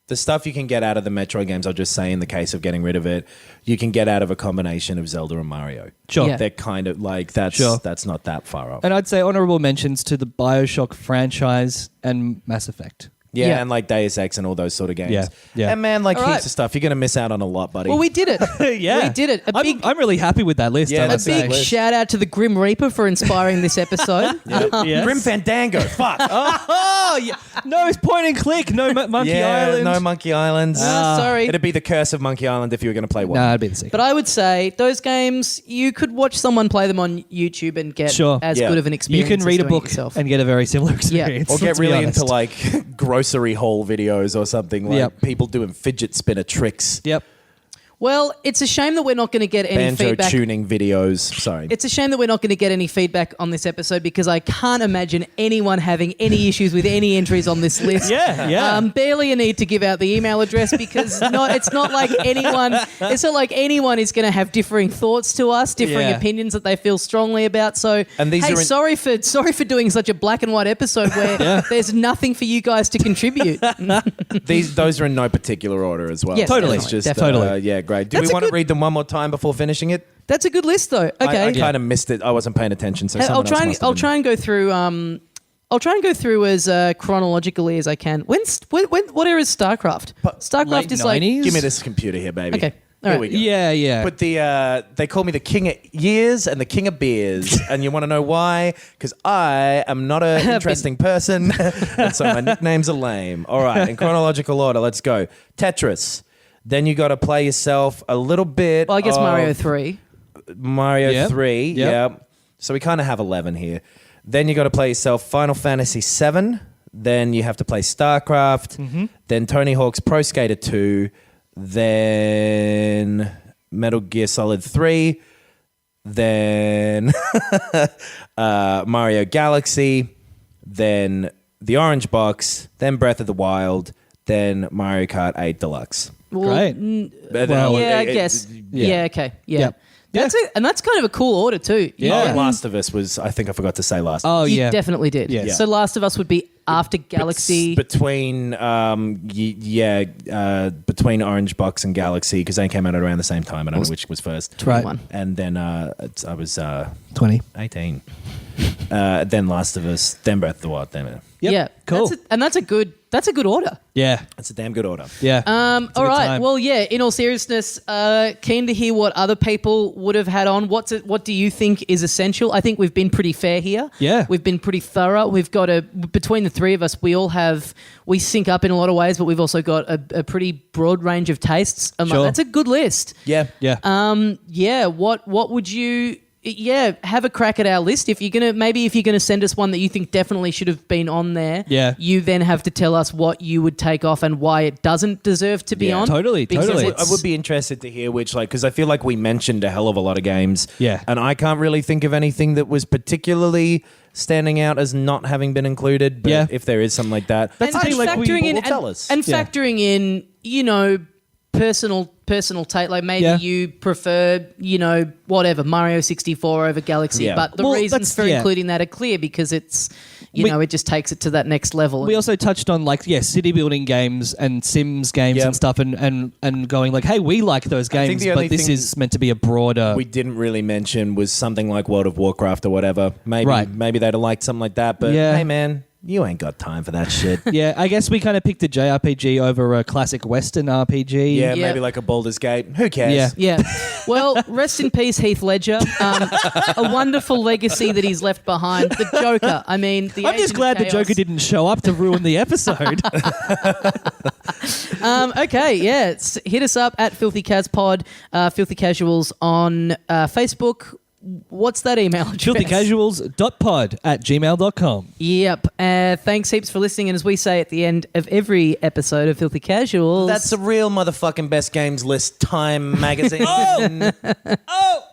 The stuff you can get out of the Metroid games, I'll just say in the case of getting rid of it, you can get out of a combination of Zelda and Mario. Sure. Yeah. They're kind of like, that's not that far off. And I'd say honourable mentions to the BioShock franchise and Mass Effect. Yeah, and like Deus Ex and all those sort of games. Yeah. And man, like All heaps of stuff. You're going to miss out on a lot, buddy. Well, we did it. We did it. I'm really happy with that list. Yeah, I must that's a say. big shout out to the Grim Reaper for inspiring this episode. Yes. Grim Fandango. Fuck. Oh, yeah. No, it's point and click. No Monkey Island. No Monkey Islands. Sorry. It'd be the curse of Monkey Island if you were going to play one. No, it'd be the second. But I would say those games, you could watch someone play them on YouTube and get as good of an experience. You can read as a doing book it yourself. and get a very similar experience. Or get let's be really honest. into like grocery haul videos or something, like people doing fidget spinner tricks. Yep. Well, it's a shame that we're not going to get any Banjo feedback. tuning videos. Sorry. It's a shame that we're not going to get any feedback on this episode because I can't imagine anyone having any issues with any entries on this list. Yeah. Barely a need to give out the email address because it's not like anyone is going to have differing thoughts to us, differing opinions that they feel strongly about. So, And these are sorry for doing such a black and white episode where there's nothing for you guys to contribute. Those are in no particular order as well. Yes, Totally. It's just, Definitely. yeah, great. Do That's we a want to good- read them one more time before finishing it? That's a good list, though. Okay, I kind of missed it. I wasn't paying attention, so I'll someone else must have I'll been. try and go through. I'll try and go through as chronologically as I can. When what era is StarCraft? StarCraft Late is like 90s? Give me this computer here, baby. Okay. All Here right. we go. Yeah. But they call me the king of years and the king of beers. And you want to know why? Because I am not an interesting person. And so my nicknames are lame. All right, in chronological order, let's go. Tetris. Then you got to play yourself a little bit. Well, I guess of Mario 3. Mario Yep. 3. Yep. Yeah. So we kind of have 11 here. Then you got to play yourself Final Fantasy 7. Then you have to play StarCraft. Then Tony Hawk's Pro Skater 2. Then Metal Gear Solid 3. Then Mario Galaxy. Then The Orange Box. Then Breath of the Wild. Then Mario Kart 8 Deluxe. Well, Great. But, I guess. Yeah. Okay. Yeah. Yep. That's kind of a cool order too. Yeah. Last of Us was, I think I forgot to say Last of Us. Oh, You yeah. definitely did. Yeah. So Last of Us would be after Galaxy. Between between Orange Box and Galaxy, because they came out around the same time. I don't know which was first. Right. One. And then I was 20. 18. Then Last of Us. Then Breath of the Wild. Then Yep. Yeah. Cool. That's a good order. Yeah. it's a damn good order. Yeah. All good right. time. Well, yeah. In all seriousness, keen to hear what other people would have had on. What do you think is essential? I think we've been pretty fair here. Yeah. We've been pretty thorough. We've got between the three of us, we sync up in a lot of ways, but we've also got a pretty broad range of tastes. Sure. That's a good list. Yeah. Yeah. What would you? Yeah, have a crack at our list. If you're gonna send us one that you think definitely should have been on there, Yeah. you then have to tell us what you would take off and why it doesn't deserve to be Yeah. on. Totally. Because I it's- would be interested to hear which, because I feel like we mentioned a hell of a lot of games. Yeah. And I can't really think of anything that was particularly standing out as not having been included. But Yeah. if there is something like that, That's the thing, like, people will tell us. and Yeah. factoring in, personal take. Like maybe Yeah. you prefer, whatever Mario 64 over Galaxy, Yeah. but the Well, reasons that's- for yeah. including that are clear because it's, it just takes it to that next level. We also touched on city building games and Sims games Yeah. and stuff and going like, hey, we like those think games, the only but this thing is meant to be a broader. we didn't really mention was something like World of Warcraft or whatever. Maybe Right. maybe they'd have liked something like that. But Yeah. hey, man, you ain't got time for that shit. yeah, I guess we kind of picked a JRPG over a classic Western RPG. Yeah, Yeah. maybe like a Baldur's Gate. Who cares? Yeah. Yeah. Well, rest in peace, Heath Ledger. A wonderful legacy that he's left behind. The Joker. I mean, I'm just glad the Joker didn't show up to ruin the episode. Okay, yeah. Hit us up at Filthy Cas Pod, Filthy Casuals on Facebook. What's that email address? filthycasuals.pod@gmail.com. Yep. Thanks heaps for listening. And as we say at the end of every episode of Filthy Casuals, That's a real motherfucking best games list time magazine. Oh!